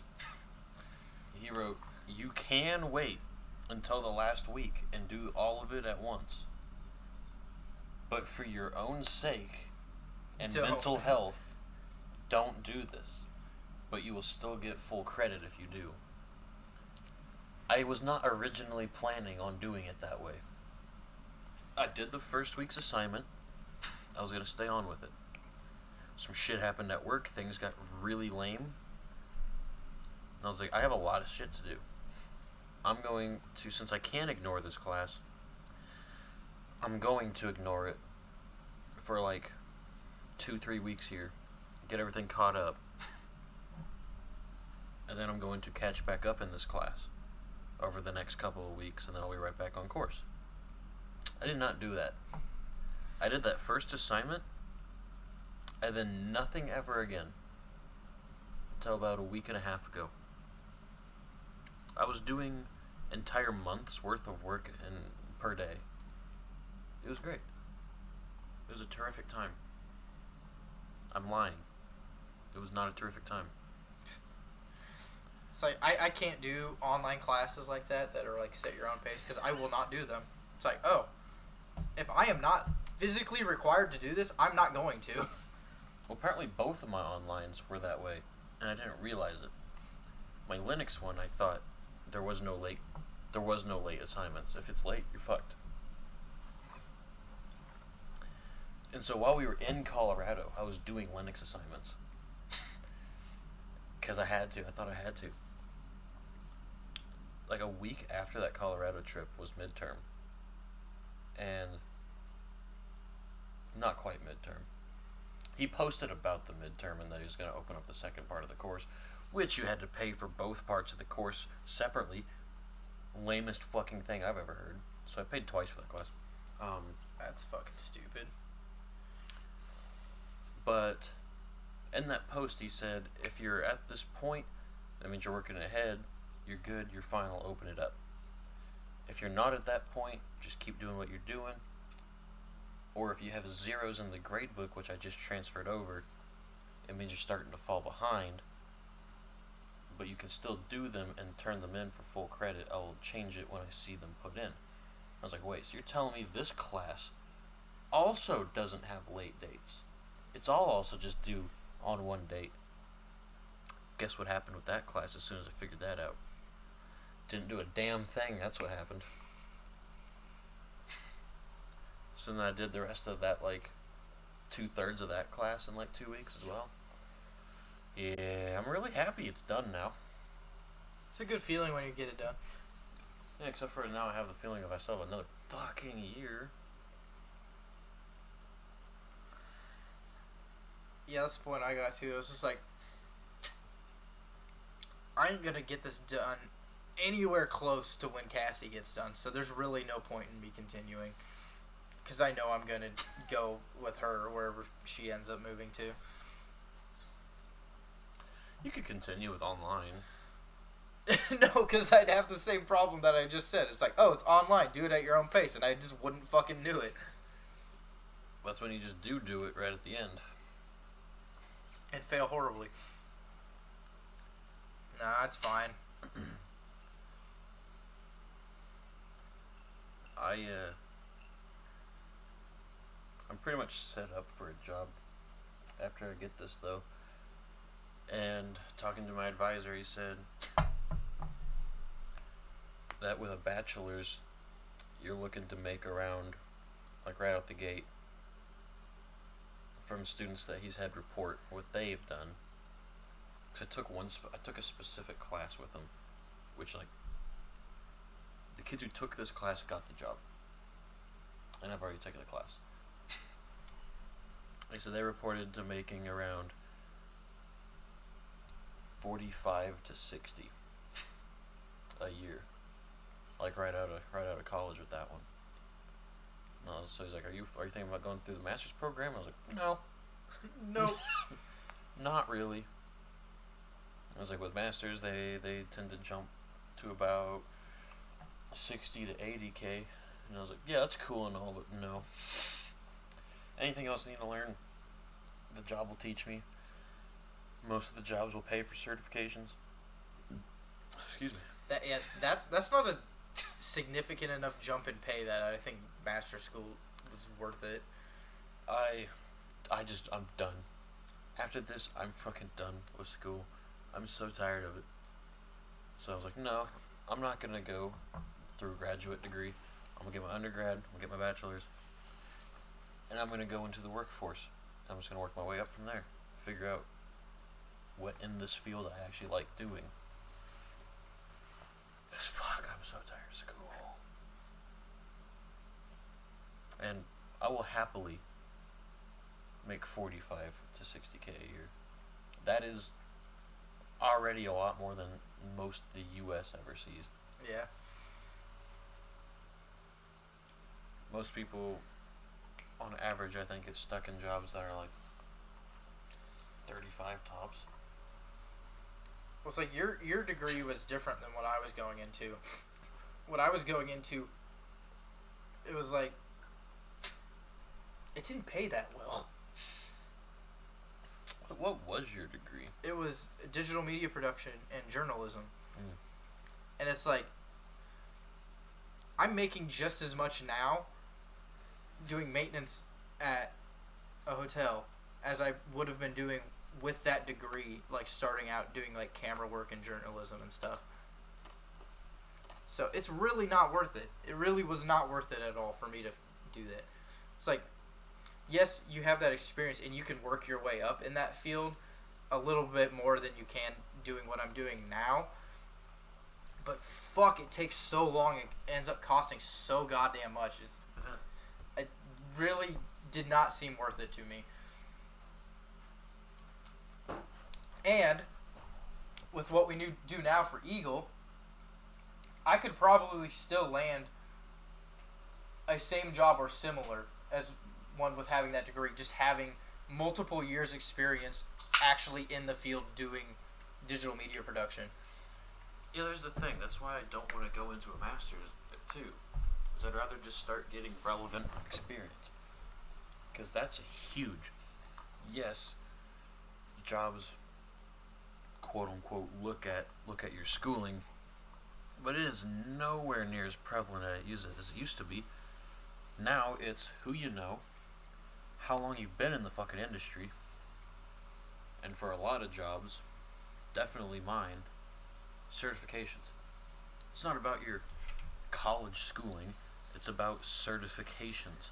[SPEAKER 2] He wrote, you can wait until the last week and do all of it at once. But for your own sake and mental health, don't do this. But you will still get full credit if you do. I was not originally planning on doing it that way. I did the first week's assignment. I was going to stay on with it. Some shit happened at work. Things got really lame. And I was like, I have a lot of shit to do. I'm going to, since I can't ignore this class, I'm going to ignore it for like 2-3 weeks here. Get everything caught up. And then I'm going to catch back up in this class over the next couple of weeks, and then I'll be right back on course. I did not do that. I did that first assignment, and then nothing ever again. till about a week and a half ago. I was doing entire months worth of work per day. It was great. It was a terrific time. I'm lying. It was not a terrific time.
[SPEAKER 1] It's like, I can't do online classes like that are like set your own pace, because I will not do them. It's like, oh, if I am not physically required to do this, I'm not going to.
[SPEAKER 2] Well, apparently both of my onlines were that way, and I didn't realize it. My Linux one, I thought there was no late assignments. If it's late, you're fucked. And so while we were in Colorado, I was doing Linux assignments. Because I had to. I thought I had to. Like a week after that Colorado trip was midterm. And not quite midterm. He posted about the midterm and that he was going to open up the second part of the course, which you had to pay for both parts of the course separately. Lamest fucking thing I've ever heard. So I paid twice for that class.
[SPEAKER 1] That's fucking stupid.
[SPEAKER 2] But in that post he said, if you're at this point, that means you're working ahead, you're good, you're fine, I'll open it up. If you're not at that point, just keep doing what you're doing. Or if you have zeros in the grade book, which I just transferred over, it means you're starting to fall behind. But you can still do them and turn them in for full credit. I'll change it when I see them put in. I was like, wait, so you're telling me this class also doesn't have late dates? It's all also just due on one date. Guess what happened with that class as soon as I figured that out? Didn't do a damn thing, that's what happened. So then I did the rest of that, like, 2/3 of that class in like 2 weeks as well. Yeah, I'm really happy it's done now.
[SPEAKER 1] It's a good feeling when you get it done.
[SPEAKER 2] Yeah, except for now I have the feeling of I still have another fucking year.
[SPEAKER 1] Yeah, that's the point I got to. It was just like, I ain't gonna get this done anywhere close to when Cassie gets done, so there's really no point in me continuing. Because I know I'm gonna go with her wherever she ends up moving to.
[SPEAKER 2] You could continue with online.
[SPEAKER 1] No, because I'd have the same problem that I just said. It's like, oh, it's online, do it at your own pace, and I just wouldn't fucking do it.
[SPEAKER 2] That's when you just do it right at the end.
[SPEAKER 1] And fail horribly. Nah, it's fine.
[SPEAKER 2] I'm pretty much set up for a job after I get this, though. And talking to my advisor, he said that with a bachelor's, you're looking to make around, like right out the gate, from students that he's had report what they've done. Cause I took a specific class with him, which, like, the kids who took this class got the job, and I've already taken the class. They said they reported to making around 45 to 60 a year, like right out of college with that one. So he's like, "Are you thinking about going through the master's program?" I was like, "No,
[SPEAKER 1] Nope.
[SPEAKER 2] not really." I was like, with masters, they tend to jump to about 60 to 80K, and I was like, "Yeah, that's cool and all, but no. Anything else I need to learn, the job will teach me. Most of the jobs will pay for certifications." Excuse me.
[SPEAKER 1] That's not a significant enough jump in pay that I think master school was worth it.
[SPEAKER 2] I'm done. After this, I'm fucking done with school. I'm so tired of it. So I was like, no, I'm not gonna go through a graduate degree. I'm gonna get my undergrad, I'm gonna get my bachelor's, and I'm gonna go into the workforce. I'm just gonna work my way up from there. Figure out what in this field I actually like doing. Cause fuck, I'm so tired of school. And I will happily make 45 to 60K a year. That is already a lot more than most the U.S. ever sees.
[SPEAKER 1] Yeah.
[SPEAKER 2] Most people, on average, I think, get stuck in jobs that are like 35 tops.
[SPEAKER 1] it's like your degree was different than what I was going into. What I was going into, it was like, it didn't pay that well.
[SPEAKER 2] What was your degree?
[SPEAKER 1] It was digital media production and journalism.
[SPEAKER 2] Mm.
[SPEAKER 1] And it's like, I'm making just as much now doing maintenance at a hotel as I would have been doing with that degree, like starting out doing like camera work and journalism and stuff. So it's really not worth it. It really was not worth it at all for me to do that. It's like, yes, you have that experience and you can work your way up in that field a little bit more than you can doing what I'm doing now. But fuck, it takes so long. It ends up costing so goddamn much. It really did not seem worth it to me. And with what we do now for Eagle, I could probably still land a same job or similar as one with having that degree, just having multiple years experience actually in the field doing digital media production.
[SPEAKER 2] Yeah, there's the thing. That's why I don't want to go into a master's too. Is I'd rather just start getting relevant experience. Because that's huge. Yes, jobs, quote unquote, look at your schooling, but it is nowhere near as prevalent as it used to be. Now it's who you know, how long you've been in the fucking industry, and for a lot of jobs, definitely mine, certifications. It's not about your college schooling, it's about certifications.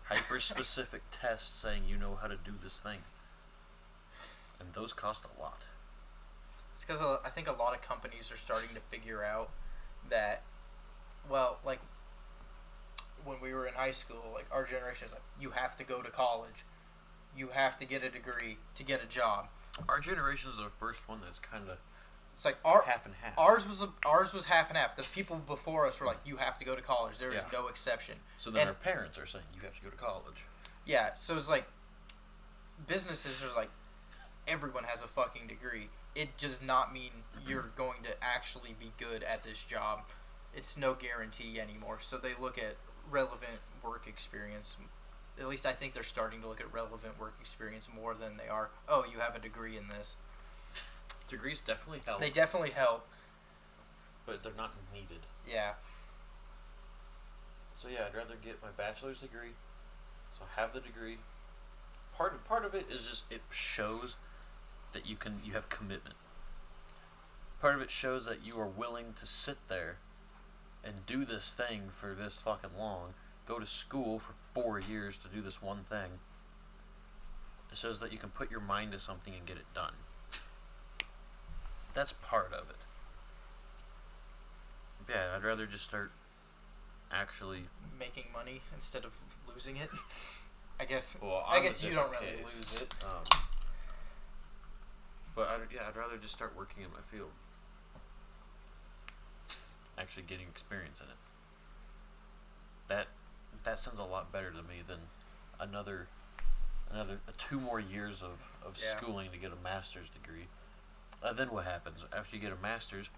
[SPEAKER 2] Hyper-specific tests saying you know how to do this thing. And those cost a lot.
[SPEAKER 1] It's because I think a lot of companies are starting to figure out that, well, like, when we were in high school, like, our generation is like, you have to go to college. You have to get a degree to get a job.
[SPEAKER 2] Our generation is the first one that's kind of
[SPEAKER 1] it's like
[SPEAKER 2] half and half.
[SPEAKER 1] Ours was half and half. The people before us were like, you have to go to college. There is no exception.
[SPEAKER 2] So then our parents are saying, you have to go to college.
[SPEAKER 1] Yeah, so it's like, businesses are like, everyone has a fucking degree. It does not mean you're going to actually be good at this job. It's no guarantee anymore. So they look at relevant work experience. At least I think they're starting to look at relevant work experience more than they are, oh, you have a degree in this.
[SPEAKER 2] Degrees definitely help.
[SPEAKER 1] They definitely help.
[SPEAKER 2] But they're not needed.
[SPEAKER 1] Yeah.
[SPEAKER 2] So yeah, I'd rather get my bachelor's degree. So have the degree. Part of it is just it shows that you have commitment. Part of it shows that you are willing to sit there and do this thing for this fucking long. Go to school for 4 years to do this one thing. It shows that you can put your mind to something and get it done. That's part of it. Yeah, I'd rather just start actually
[SPEAKER 1] making money instead of losing it. I guess.
[SPEAKER 2] Well,
[SPEAKER 1] I guess you don't really lose it.
[SPEAKER 2] But I'd rather just start working in my field. Actually getting experience in it. That sounds a lot better to me than another 2 more years of schooling to get a master's degree. Then what happens after you get a master's?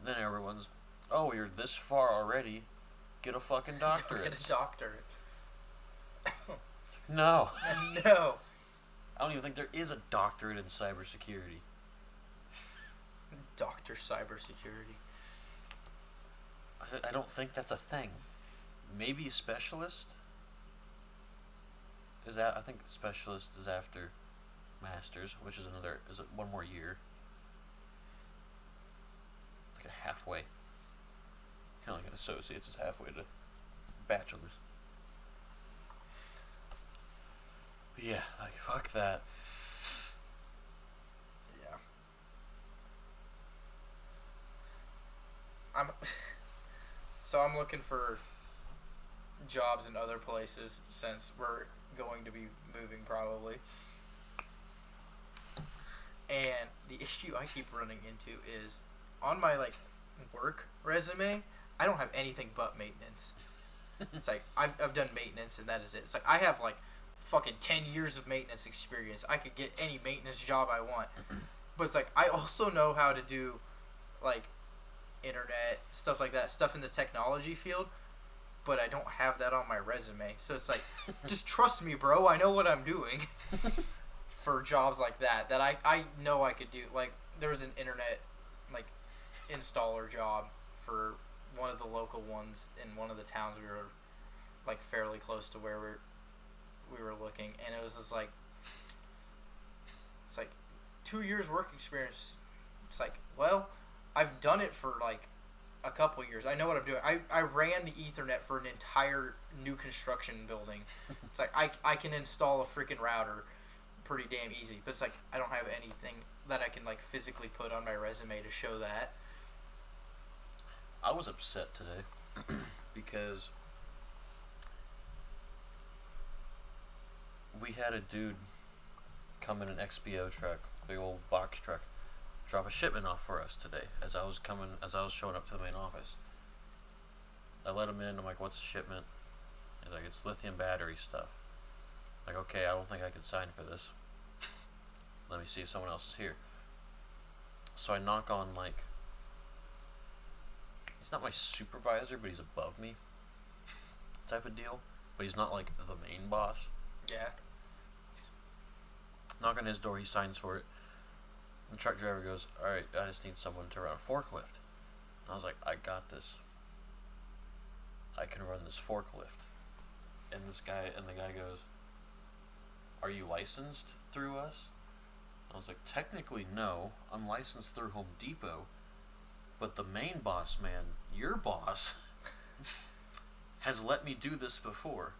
[SPEAKER 2] Then everyone's, oh, you're this far already. Get a fucking doctorate.
[SPEAKER 1] Get a doctorate.
[SPEAKER 2] No.
[SPEAKER 1] No.
[SPEAKER 2] I don't even think there is a doctorate in cybersecurity.
[SPEAKER 1] Dr. Cybersecurity.
[SPEAKER 2] I don't think that's a thing. Maybe specialist? I think specialist is after master's, which is one more year. It's like a halfway. Kind of like an associate's is halfway to bachelor's. But yeah, like fuck that.
[SPEAKER 1] Yeah. I'm looking for jobs in other places since we're going to be moving probably. And the issue I keep running into is on my like work resume, I don't have anything but maintenance. It's like I've done maintenance and that is it. It's like I have like fucking 10 years of maintenance experience. I could get any maintenance job I want. But it's like I also know how to do like internet stuff like that, stuff in the technology field, but I don't have that on my resume. So it's like, just trust me, bro. I know what I'm doing for jobs like that I know I could do. Like there was an internet like installer job for one of the local ones in one of the towns we were like fairly close to where we were looking, and it was just like it's like 2 years work experience. It's like, well, I've done it for like a couple years. I know what I'm doing. I ran the Ethernet for an entire new construction building. It's like I can install a freaking router pretty damn easy, but it's like I don't have anything that I can like physically put on my resume to show that.
[SPEAKER 2] I was upset today because we had a dude come in an XPO truck, big old box truck, drop a shipment off for us today as I was showing up to the main office. I let him in. I'm like, what's the shipment? He's like, it's lithium battery stuff. I'm like, okay, I don't think I can sign for this. Let me see if someone else is here. So I knock on, like, he's not my supervisor, but he's above me type of deal. But he's not like the main boss.
[SPEAKER 1] Yeah.
[SPEAKER 2] Knock on his door, he signs for it. The truck driver goes, alright, I just need someone to run a forklift. And I was like, I got this. I can run this forklift. And the guy goes, are you licensed through us? I was like, technically no. I'm licensed through Home Depot. But the main boss man, your boss, has let me do this before.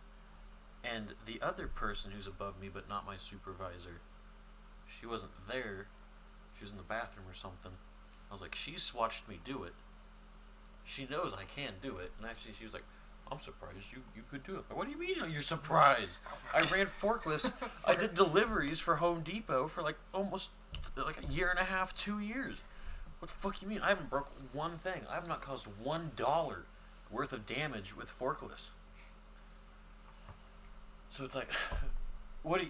[SPEAKER 2] And the other person who's above me but not my supervisor, she wasn't there. She was in the bathroom or something. I was like, she's watched me do it. She knows I can do it. And actually she was like, I'm surprised you could do it. But what do you mean you're surprised? I ran forklifts. I did deliveries for Home Depot for like almost like a year and a half, 2 years. What the fuck you mean? I haven't broke one thing. I have not caused $1 worth of damage with forklifts. So it's like, what do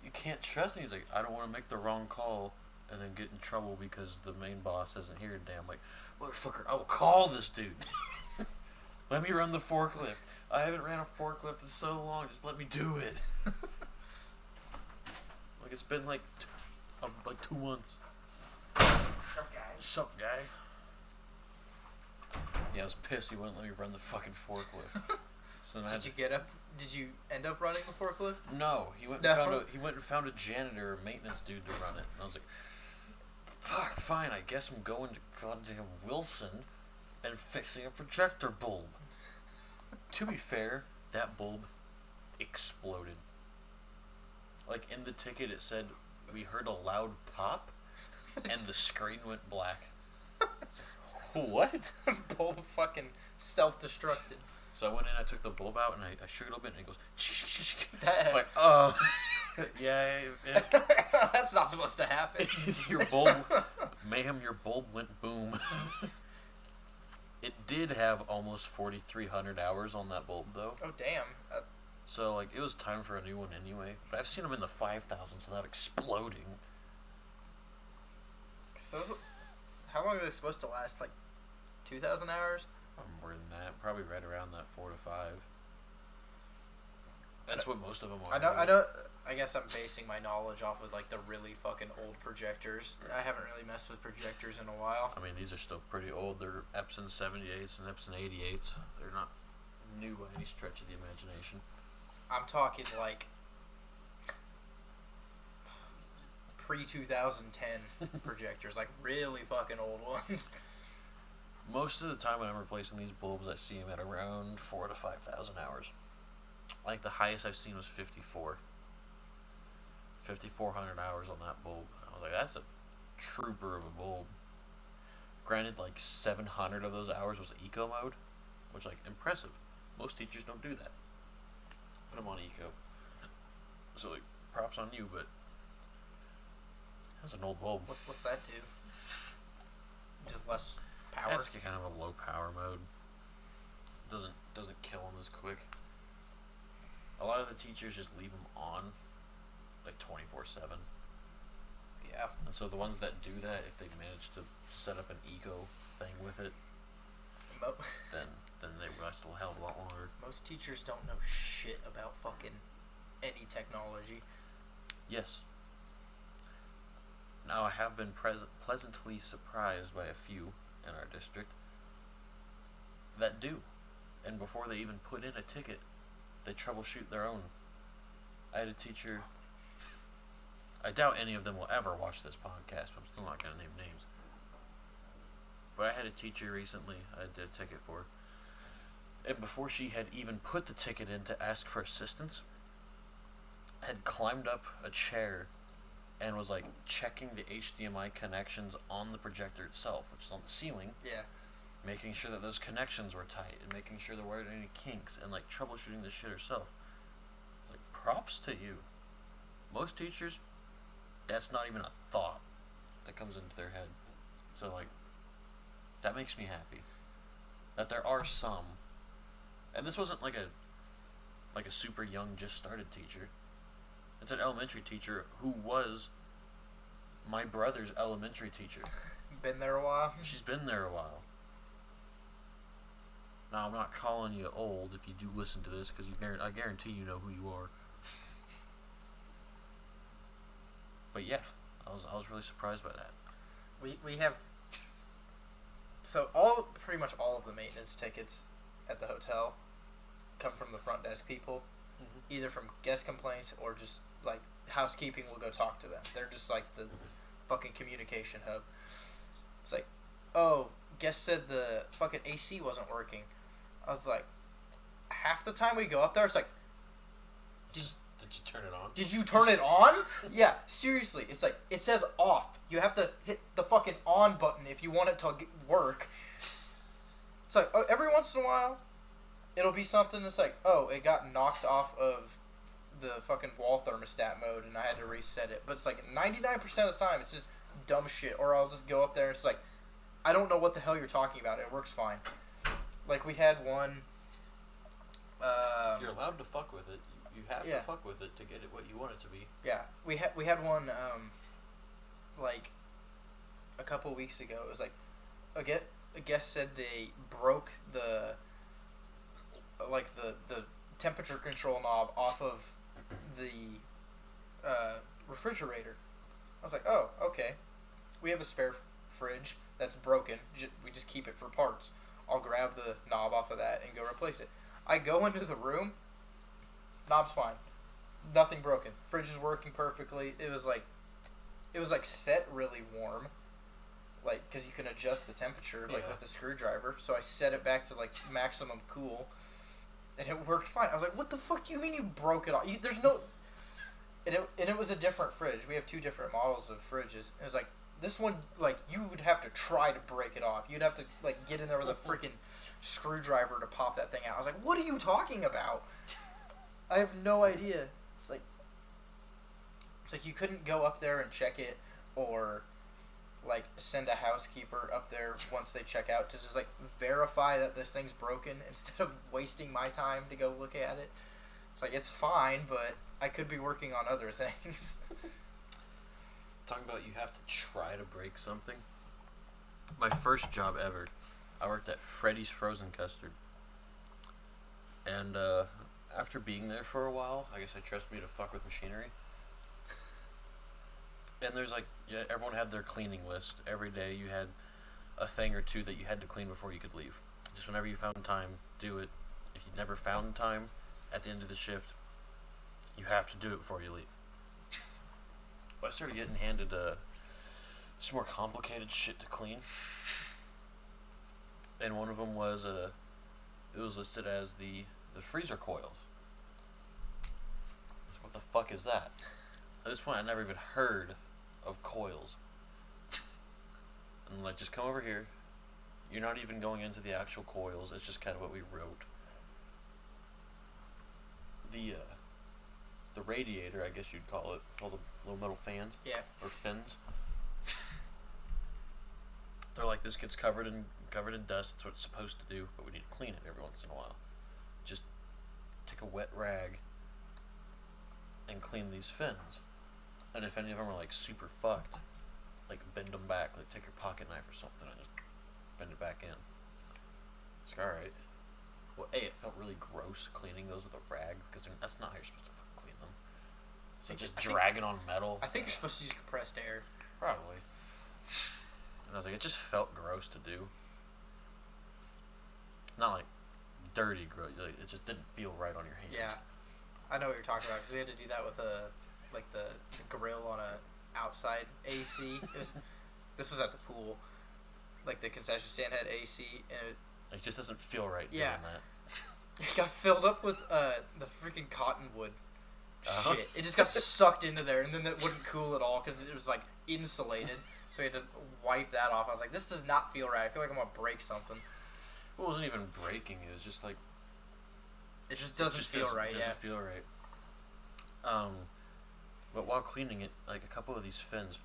[SPEAKER 2] you can't trust me. He's like, I don't want to make the wrong call and then get in trouble because the main boss isn't here. Damn, like, motherfucker, I will call this dude. Let me run the forklift. I haven't ran a forklift in so long. Just let me do it. Like it's been like 2 months. Sup, guy? Yeah, I was pissed. He wouldn't let me run the fucking forklift. So then
[SPEAKER 1] Did you end up running the forklift?
[SPEAKER 2] No, he went and found a janitor or maintenance dude to run it. And I was like, fuck, fine, I guess I'm going to goddamn Wilson and fixing a projector bulb. To be fair, that bulb exploded. Like in the ticket it said, we heard a loud pop and the screen went black. What?
[SPEAKER 1] Bulb fucking self-destructed.
[SPEAKER 2] So I went in, I took the bulb out, and I shook it a bit, and it goes,
[SPEAKER 1] I'm
[SPEAKER 2] like, oh, yeah.
[SPEAKER 1] That's not supposed to happen.
[SPEAKER 2] Your bulb, mayhem, your bulb went boom. It did have almost 4,300 hours on that bulb, though.
[SPEAKER 1] Oh, damn.
[SPEAKER 2] So, like, it was time for a new one anyway. But I've seen them in the 5,000s without exploding.
[SPEAKER 1] How long are they supposed to last? Like, 2,000 hours?
[SPEAKER 2] More than that. Probably right around that 4 to 5. That's what most of them are.
[SPEAKER 1] I know. I guess I'm basing my knowledge off of, like, the really fucking old projectors. I haven't really messed with projectors in a while.
[SPEAKER 2] I mean, these are still pretty old. They're Epson 78s and Epson 88s. They're not new by any stretch of the imagination.
[SPEAKER 1] I'm talking, like, pre-2010 projectors. Like, really fucking old ones.
[SPEAKER 2] Most of the time when I'm replacing these bulbs, I see them at around 4,000 to 5,000 hours. Like, the highest I've seen was 5,400 hours on that bulb. I was like, that's a trooper of a bulb. Granted, like, 700 of those hours was eco mode, which, like, impressive. Most teachers don't do that. Put them on eco. So, like, props on you, but that's an old bulb.
[SPEAKER 1] What's that do? Just less power?
[SPEAKER 2] That's kind of a low power mode. Doesn't kill them as quick. A lot of the teachers just leave them on, like 24/7.
[SPEAKER 1] Yeah.
[SPEAKER 2] And so the ones that do that, if they manage to set up an eco thing with it,
[SPEAKER 1] Mo-
[SPEAKER 2] then they last a hell of a lot longer.
[SPEAKER 1] Most teachers don't know shit about fucking any technology.
[SPEAKER 2] Yes. Now, I have been pleasantly surprised by a few in our district that do. And before they even put in a ticket, they troubleshoot their own. I had a teacher. I doubt any of them will ever watch this podcast, but I'm still not going to name names. But I had a teacher recently I did a ticket for. And before she had even put the ticket in to ask for assistance, had climbed up a chair and was like checking the HDMI connections on the projector itself, which is on the ceiling.
[SPEAKER 1] Yeah.
[SPEAKER 2] Making sure that those connections were tight and making sure there weren't any kinks and like troubleshooting the shit herself. Like, props to you. Most teachers, that's not even a thought that comes into their head. So like, that makes me happy. That there are some, and this wasn't like a super young, just started teacher. It's an elementary teacher who was my brother's elementary teacher.
[SPEAKER 1] Been there a while?
[SPEAKER 2] She's been there a while. Now, I'm not calling you old if you do listen to this, because I guarantee you know who you are. But yeah, I was really surprised by that.
[SPEAKER 1] We have... So, pretty much all of the maintenance tickets at the hotel come from the front desk people. Mm-hmm. Either from guest complaints or just, like, housekeeping will go talk to them. They're just, like, the fucking communication hub. It's like, oh, guest said the fucking AC wasn't working. I was like, half the time we go up there, it's like,
[SPEAKER 2] Did you turn it on?
[SPEAKER 1] Did you turn it on? Yeah, seriously. It's like, it says off. You have to hit the fucking on button if you want it to work. It's like, oh, every once in a while, it'll be something that's like, oh, it got knocked off of the fucking wall thermostat mode and I had to reset it. But it's like 99% of the time, it's just dumb shit. Or I'll just go up there and it's like, I don't know what the hell you're talking about. It works fine. Like, we had one...
[SPEAKER 2] if you're allowed to fuck with it, you have to fuck with it to get it what you want it to be.
[SPEAKER 1] Yeah. We had one, like, a couple weeks ago. It was like, a guest said they broke the temperature control knob off of the refrigerator. I was like, oh, okay. We have a spare fridge that's broken. We just keep it for parts. I'll grab the knob off of that and go replace it. I go into the room. Knob's fine. Nothing broken. Fridge is working perfectly. It was like set really warm. Like, because you can adjust the temperature, like, with a screwdriver. So I set it back to, like, maximum cool. And it worked fine. I was like, what the fuck do you mean you broke it off? There's no... And it was a different fridge. We have two different models of fridges. It was like, this one, like, you would have to try to break it off. You'd have to, like, get in there with a freaking screwdriver to pop that thing out. I was like, what are you talking about? I have no idea. It's like you couldn't go up there and check it or, like, send a housekeeper up there once they check out to just, like, verify that this thing's broken instead of wasting my time to go look at it. It's like, it's fine, but I could be working on other things.
[SPEAKER 2] Talking about you have to try to break something. My first job ever, I worked at Freddy's Frozen Custard. And after being there for a while, I guess they trust me to fuck with machinery. And there's like, yeah, everyone had their cleaning list. Every day you had a thing or two that you had to clean before you could leave. Just whenever you found time, do it. If you never found time at the end of the shift, you have to do it before you leave. But I started getting handed some more complicated shit to clean. And one of them was, it was listed as the freezer coils. I was like, what the fuck is that? At this point, I never even heard of coils. And like, just come over here. You're not even going into the actual coils. It's just kind of what we wrote. The radiator, I guess you'd call it, all the little metal fans.
[SPEAKER 1] Yeah.
[SPEAKER 2] Or fins. They're like, this gets covered in dust. It's what it's supposed to do, but we need to clean it every once in a while. Just take a wet rag and clean these fins. And if any of them are like super fucked, like bend them back, like take your pocket knife or something and just bend it back in. It's like, alright. Well, A, it felt really gross cleaning those with a rag, because that's not how you're supposed to fucking clean them. So just dragging on metal.
[SPEAKER 1] I think you're supposed to use compressed air.
[SPEAKER 2] Probably. And I was like, it just felt gross to do. Not like dirty gross, like, it just didn't feel right on your hands.
[SPEAKER 1] Yeah. I know what you're talking about, because we had to do that with the grill on a outside AC. This was at the pool. Like, the concession stand had AC, and
[SPEAKER 2] it just doesn't feel right doing that.
[SPEAKER 1] It got filled up with the freaking cottonwood
[SPEAKER 2] Uh-huh.
[SPEAKER 1] shit. It just got sucked into there, and then it wouldn't cool at all because it was like insulated. So we had to wipe that off. I was like, this does not feel right. I feel like I'm gonna break something.
[SPEAKER 2] Well, it wasn't even breaking. It was just like
[SPEAKER 1] it just doesn't feel right.
[SPEAKER 2] Doesn't feel right. But while cleaning it, like a couple of these fins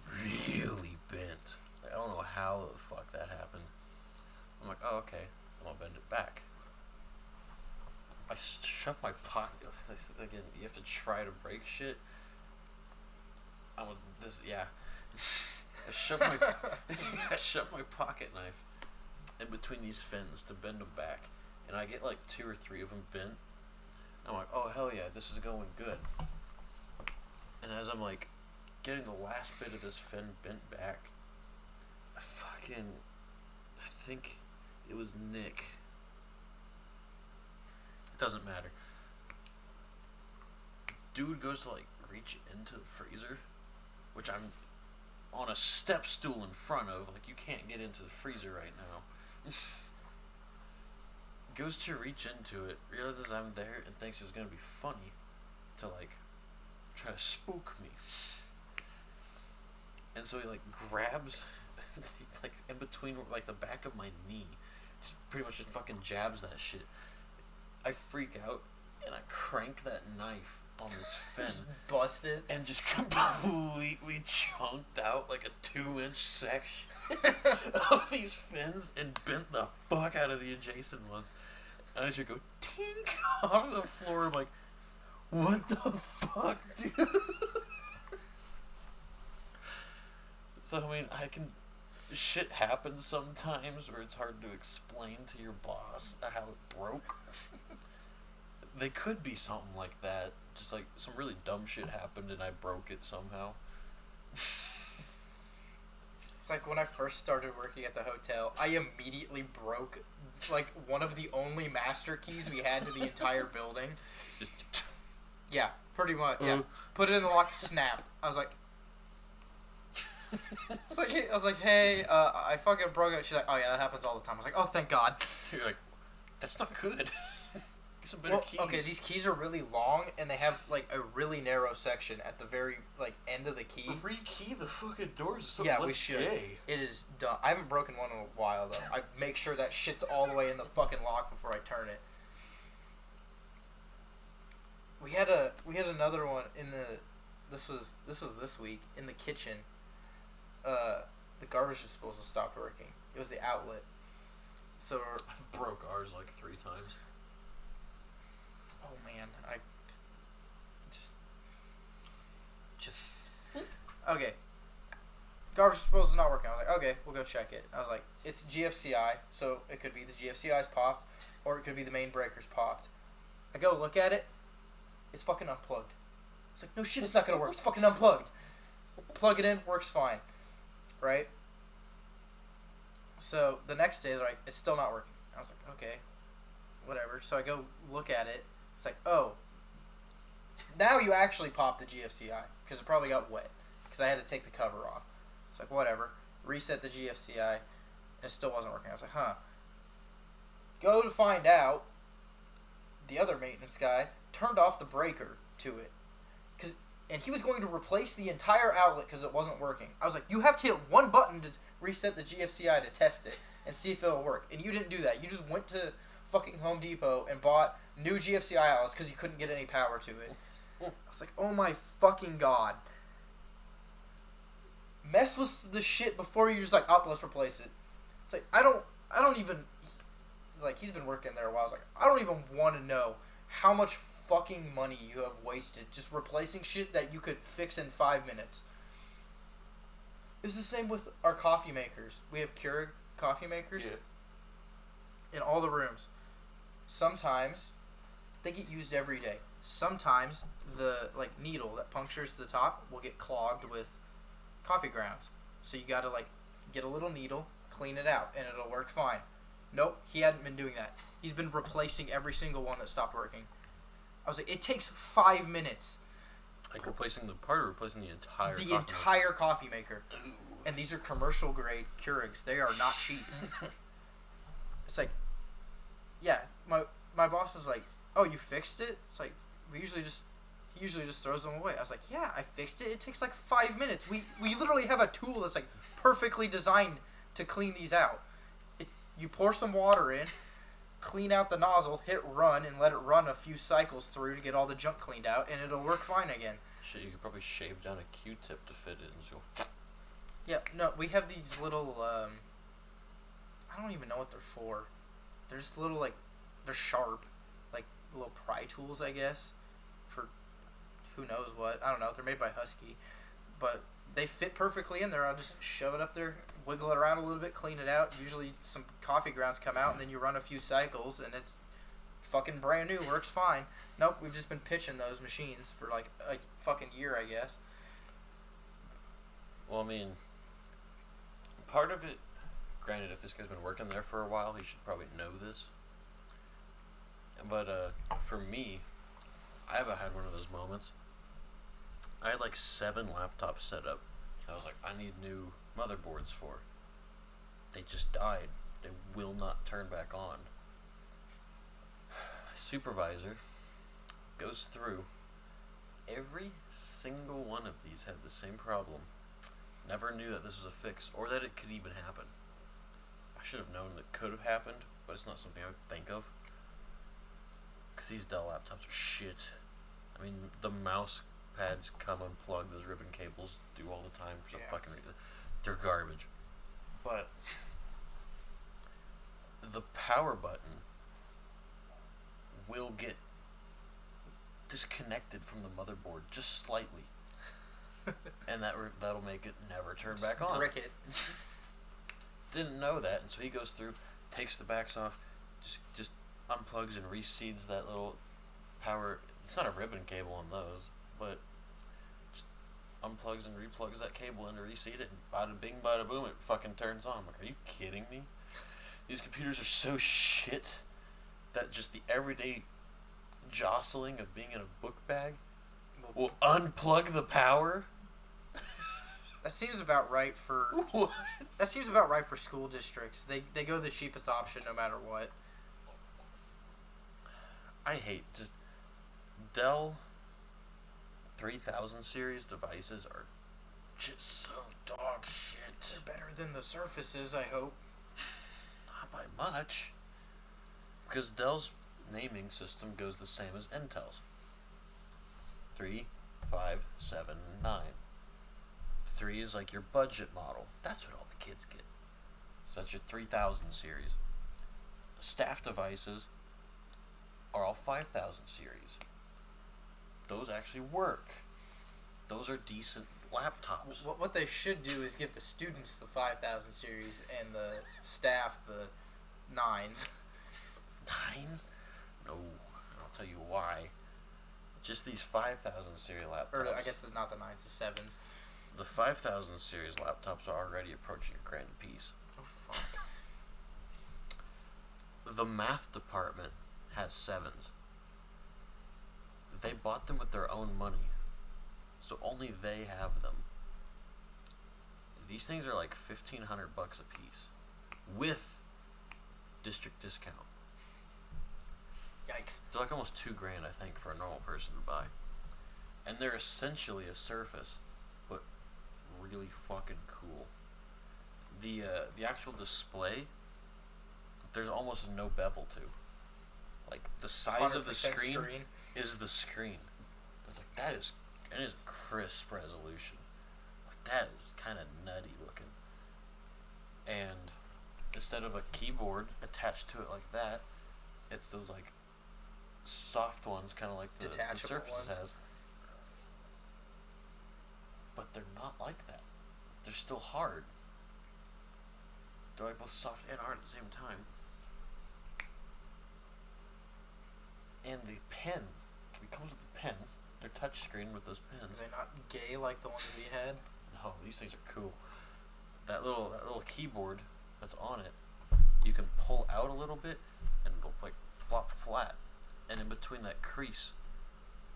[SPEAKER 2] were really bent. Like, I don't know how the fuck that happened. I'm like, oh, okay. I'm gonna bend it back. I shoved my pocket. Again, you have to try to break shit. I shoved my pocket knife in between these fins to bend them back, and I get like 2 or 3 of them bent. I'm like, oh hell yeah, this is going good. And as I'm like getting the last bit of this fin bent back, I think it was Nick. It doesn't matter. Dude goes to like reach into the freezer, which I'm on a step stool in front of. Like, you can't get into the freezer right now. Goes to reach into it, realizes I'm there, and thinks it's gonna be funny to like try to spook me. And so he like grabs like in between like the back of my knee, just pretty much just fucking jabs that shit. I freak out and I crank that knife on this fin.
[SPEAKER 1] Just bust it.
[SPEAKER 2] And just completely chunked out like a 2-inch section of these fins and bent the fuck out of the adjacent ones. And I just go tink off the floor. I'm like, what the fuck, dude? So, I mean, shit happens sometimes where it's hard to explain to your boss how it broke. They could be something like that. Just like some really dumb shit happened and I broke it somehow.
[SPEAKER 1] It's like when I first started working at the hotel, I immediately broke like one of the only master keys we had to the entire building.
[SPEAKER 2] Just
[SPEAKER 1] yeah, pretty much. Yeah, put it in the lock, snapped. I was like, I was like, hey, I fucking broke it. She's like, oh yeah, that happens all the time. I was like, oh thank God.
[SPEAKER 2] You're like, that's not good. Get some better keys.
[SPEAKER 1] Okay, these keys are really long and they have like a really narrow section at the very like end of the key.
[SPEAKER 2] Re-key the fucking doors. So
[SPEAKER 1] yeah, we should.
[SPEAKER 2] Gay.
[SPEAKER 1] It is dumb. I haven't broken one in a while though. I make sure that shit's all the way in the fucking lock before I turn it. We had another one in the. This was this week in the kitchen. The garbage disposal stopped working. It was the outlet. So
[SPEAKER 2] I broke ours like 3 times.
[SPEAKER 1] Oh man, I just okay. Garbage disposal is not working. I was like, okay, we'll go check it. I was like, it's GFCI, so it could be the GFCI's popped, or it could be the main breakers popped. I go look at it. It's fucking unplugged. It's like, no shit, it's not gonna work. It's fucking unplugged. Plug it in, works fine. Right? So the next day, they're like, it's still not working. I was like, okay, whatever. So I go look at it. It's like, oh, now you actually popped the GFCI because it probably got wet because I had to take the cover off. It's like, whatever. Reset the GFCI, and it still wasn't working. I was like, huh. Go to find out, the other maintenance guy turned off the breaker to it. And he was going to replace the entire outlet because it wasn't working. I was like, you have to hit one button to reset the GFCI to test it and see if it'll work. And you didn't do that. You just went to fucking Home Depot and bought new GFCI outlets because you couldn't get any power to it. I was like, oh my fucking God. Mess with the shit before you're just like, oh, let's replace it. It's like, I don't even, he's like, he's been working there a while. I was like, I don't even want to know how much fucking money you have wasted just replacing shit that you could fix in 5 minutes. It's the same with our coffee makers. We have Keurig coffee makers in all the rooms. Sometimes they get used every day. Sometimes the needle that punctures the top will get clogged with coffee grounds. So you gotta get a little needle, clean it out, and it'll work fine. Nope, he hadn't been doing that. He's been replacing every single one that stopped working. I was like, it takes 5 minutes.
[SPEAKER 2] Like replacing the part or replacing the entire
[SPEAKER 1] coffee maker.
[SPEAKER 2] Ooh.
[SPEAKER 1] And these are commercial grade Keurigs. They are not cheap. It's like, yeah, my boss was like, oh, you fixed it? It's like, he usually just throws them away. I was like, yeah, I fixed it. It takes 5 minutes. We literally have a tool that's perfectly designed to clean these out. You pour some water in, clean out the nozzle, hit run, and let it run a few cycles through to get all the junk cleaned out, and it'll work fine again.
[SPEAKER 2] Shit, you could probably shave down a Q-tip to fit it and just go...
[SPEAKER 1] Yeah, no, we have these little, I don't even know what they're for. They're just little, they're sharp, little pry tools, I guess, for who knows what. I don't know. They're made by Husky, but they fit perfectly in there. I'll just shove it up there, wiggle it around a little bit, clean it out. Usually some coffee grounds come out, and then you run a few cycles, and it's fucking brand new, works fine. Nope, we've just been pitching those machines for a fucking year, I guess.
[SPEAKER 2] Well, I mean, part of it, granted, if this guy's been working there for a while, he should probably know this. But for me, I haven't had one of those moments. I had 7 laptops set up. I was like, I need new motherboards for. They just died. They will not turn back on. Supervisor goes through. Every single one of these had the same problem. Never knew that this was a fix or that it could even happen. I should have known that could have happened, but it's not something I would think of. Because these Dell laptops are shit. I mean, the mouse pads come unplugged, those ribbon cables do all the time for some fucking reason. They're garbage. But the power button will get disconnected from the motherboard just slightly. And that'll make it never turn back on.
[SPEAKER 1] Brick it.
[SPEAKER 2] Didn't know that, and so he goes through, takes the backs off, just unplugs and reseeds that little power. It's not a ribbon cable on those, but just unplugs and replugs that cable in to reseed it, and bada bing, bada boom, it fucking turns on. I'm like, are you kidding me? These computers are so shit that just the everyday jostling of being in a book bag will unplug the power.
[SPEAKER 1] That seems about right for.
[SPEAKER 2] What?
[SPEAKER 1] That seems about right for school districts. They go the cheapest option no matter what.
[SPEAKER 2] I hate just Dell 3000 series devices are just so dog shit.
[SPEAKER 1] They're better than the Surfaces, I hope.
[SPEAKER 2] Not by much. Because Dell's naming system goes the same as Intel's. 3, 5, 7, 9. 3 is your budget model. That's what all the kids get. So that's your 3000 series. Staff devices are all 5000 series. Those actually work. Those are decent laptops.
[SPEAKER 1] What they should do is give the students the 5000 series and the staff the 9s.
[SPEAKER 2] 9s? No. I'll tell you why. Just these 5000 series laptops.
[SPEAKER 1] Or I guess not the 9s, the 7s.
[SPEAKER 2] The 5000 series laptops are already approaching a grand piece.
[SPEAKER 1] Oh, fuck.
[SPEAKER 2] The math department has 7s. They bought them with their own money. So only they have them. These things are $1,500 a piece. With district discount.
[SPEAKER 1] Yikes.
[SPEAKER 2] They're almost $2,000, I think, for a normal person to buy. And they're essentially a Surface, but really fucking cool. The actual display, there's almost no bevel to. The size of the screen is the screen. It's that is crisp resolution. That is kind of nutty looking. And instead of a keyboard attached to it like that, it's those soft ones, kind of like the
[SPEAKER 1] Detachable
[SPEAKER 2] Surface
[SPEAKER 1] ones.
[SPEAKER 2] has. But they're not like that. They're still hard. They're like both soft and hard at the same time. And the pen, it comes with a pen. They're touchscreen with those
[SPEAKER 1] Are
[SPEAKER 2] pens.
[SPEAKER 1] they not gay like the ones we had?
[SPEAKER 2] No, these things are cool. That little keyboard that's on it, you can pull out a little bit, and it'll like flop flat. And in between that crease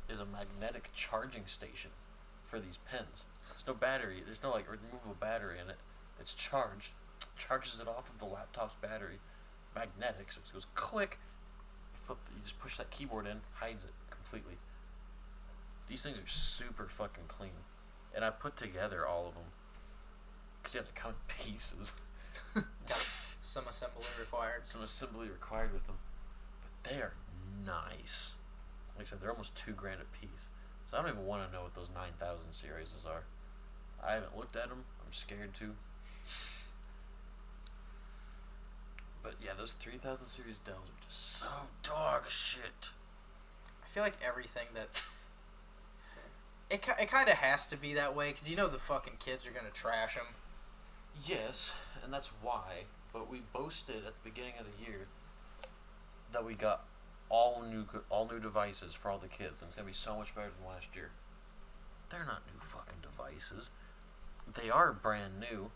[SPEAKER 2] is a magnetic charging station for these pens. There's no battery. There's no like removable battery in it. It's charged. Charges it off of the laptop's battery. Magnetic, so it goes click. You just push that keyboard in, hides it completely. These things are super fucking clean, and I put together all of them. Cause yeah, they come in pieces.
[SPEAKER 1] Got some assembly required.
[SPEAKER 2] Some assembly required with them, but they are nice. Like I said, they're almost $2,000 a piece. So I don't even want to know what those 9000 series are. I haven't looked at them. I'm scared to. But yeah, those 3000 series Dells are just so dog shit.
[SPEAKER 1] I feel like everything that it kind of has to be that way because you know the fucking kids are gonna trash them.
[SPEAKER 2] Yes, and that's why. But we boasted at the beginning of the year that we got all new devices for all the kids, and it's gonna be so much better than last year. They're not new fucking devices. They are brand new,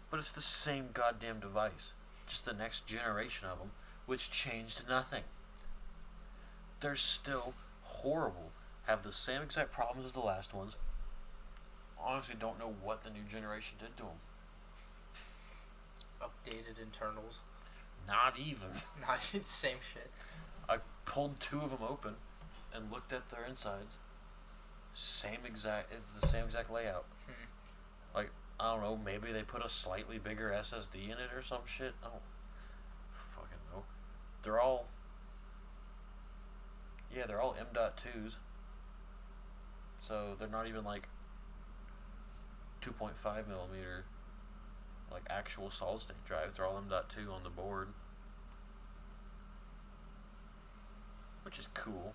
[SPEAKER 2] but it's the same goddamn device. Just the next generation of them, which changed nothing. They're still horrible. Have the same exact problems as the last ones. Honestly, don't know what the new generation did to them.
[SPEAKER 1] Updated internals.
[SPEAKER 2] Not even.
[SPEAKER 1] Not same shit.
[SPEAKER 2] I pulled 2 of them open and looked at their insides. It's the same exact layout. Like, I don't know, maybe they put a slightly bigger SSD in it or some shit. I don't fucking know. They're all M.2s. So they're not even like 2.5 millimeter like actual solid state drives. They're all M.2 on the board. Which is cool.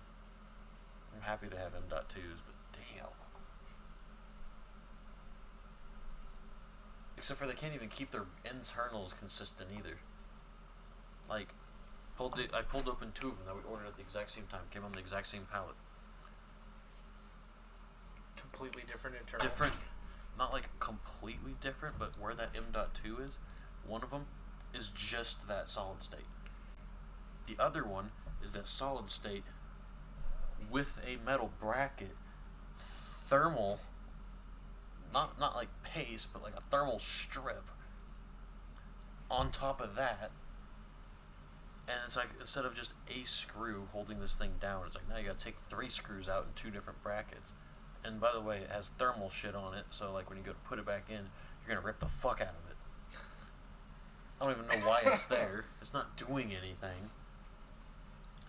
[SPEAKER 2] I'm happy they have M.2s, but damn. Except for they can't even keep their internals consistent either. Like, I pulled open 2 of them that we ordered at the exact same time. Came on the exact same pallet.
[SPEAKER 1] Completely different internals.
[SPEAKER 2] Different, not like completely different, but where that M.2 is, one of them is just that solid state. The other one is that solid state with a metal bracket, thermal. Not like paste, but like a thermal strip on top of that. And it's like, instead of just a screw holding this thing down, it's like now you gotta take 3 screws out in 2 different brackets. And by the way, it has thermal shit on it, so like when you go to put it back in, you're gonna rip the fuck out of it. I don't even know why it's there. It's not doing anything.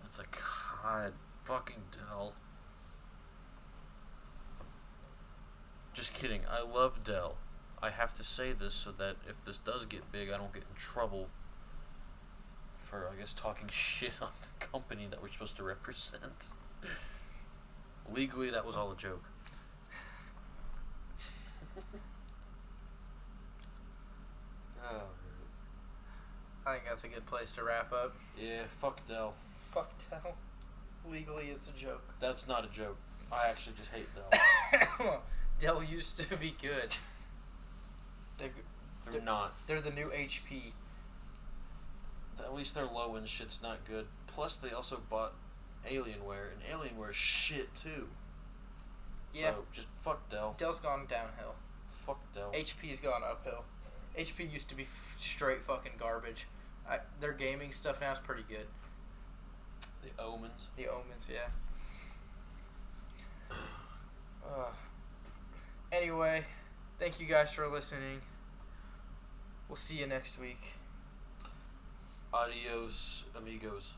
[SPEAKER 2] It's like, God fucking Dell. Just kidding. I love Dell. I have to say this so that if this does get big, I don't get in trouble for, I guess, talking shit on the company that we're supposed to represent. Legally, that was all a joke. Oh.
[SPEAKER 1] I think that's a good place to wrap up.
[SPEAKER 2] Yeah, fuck Dell.
[SPEAKER 1] Fuck Dell. Legally, it's a joke.
[SPEAKER 2] That's not a joke. I actually just hate Dell.
[SPEAKER 1] Dell used to be good.
[SPEAKER 2] They're not.
[SPEAKER 1] They're the new HP.
[SPEAKER 2] At least their low end shit's not good. Plus, they also bought Alienware, and Alienware's shit too.
[SPEAKER 1] Yeah.
[SPEAKER 2] So just fuck Dell.
[SPEAKER 1] Dell's gone downhill.
[SPEAKER 2] Fuck Dell.
[SPEAKER 1] HP's gone uphill. HP used to be straight fucking garbage. Their gaming stuff now is pretty good.
[SPEAKER 2] The Omens.
[SPEAKER 1] The Omens, yeah. Anyway, thank you guys for listening. We'll see you next week.
[SPEAKER 2] Adios, amigos.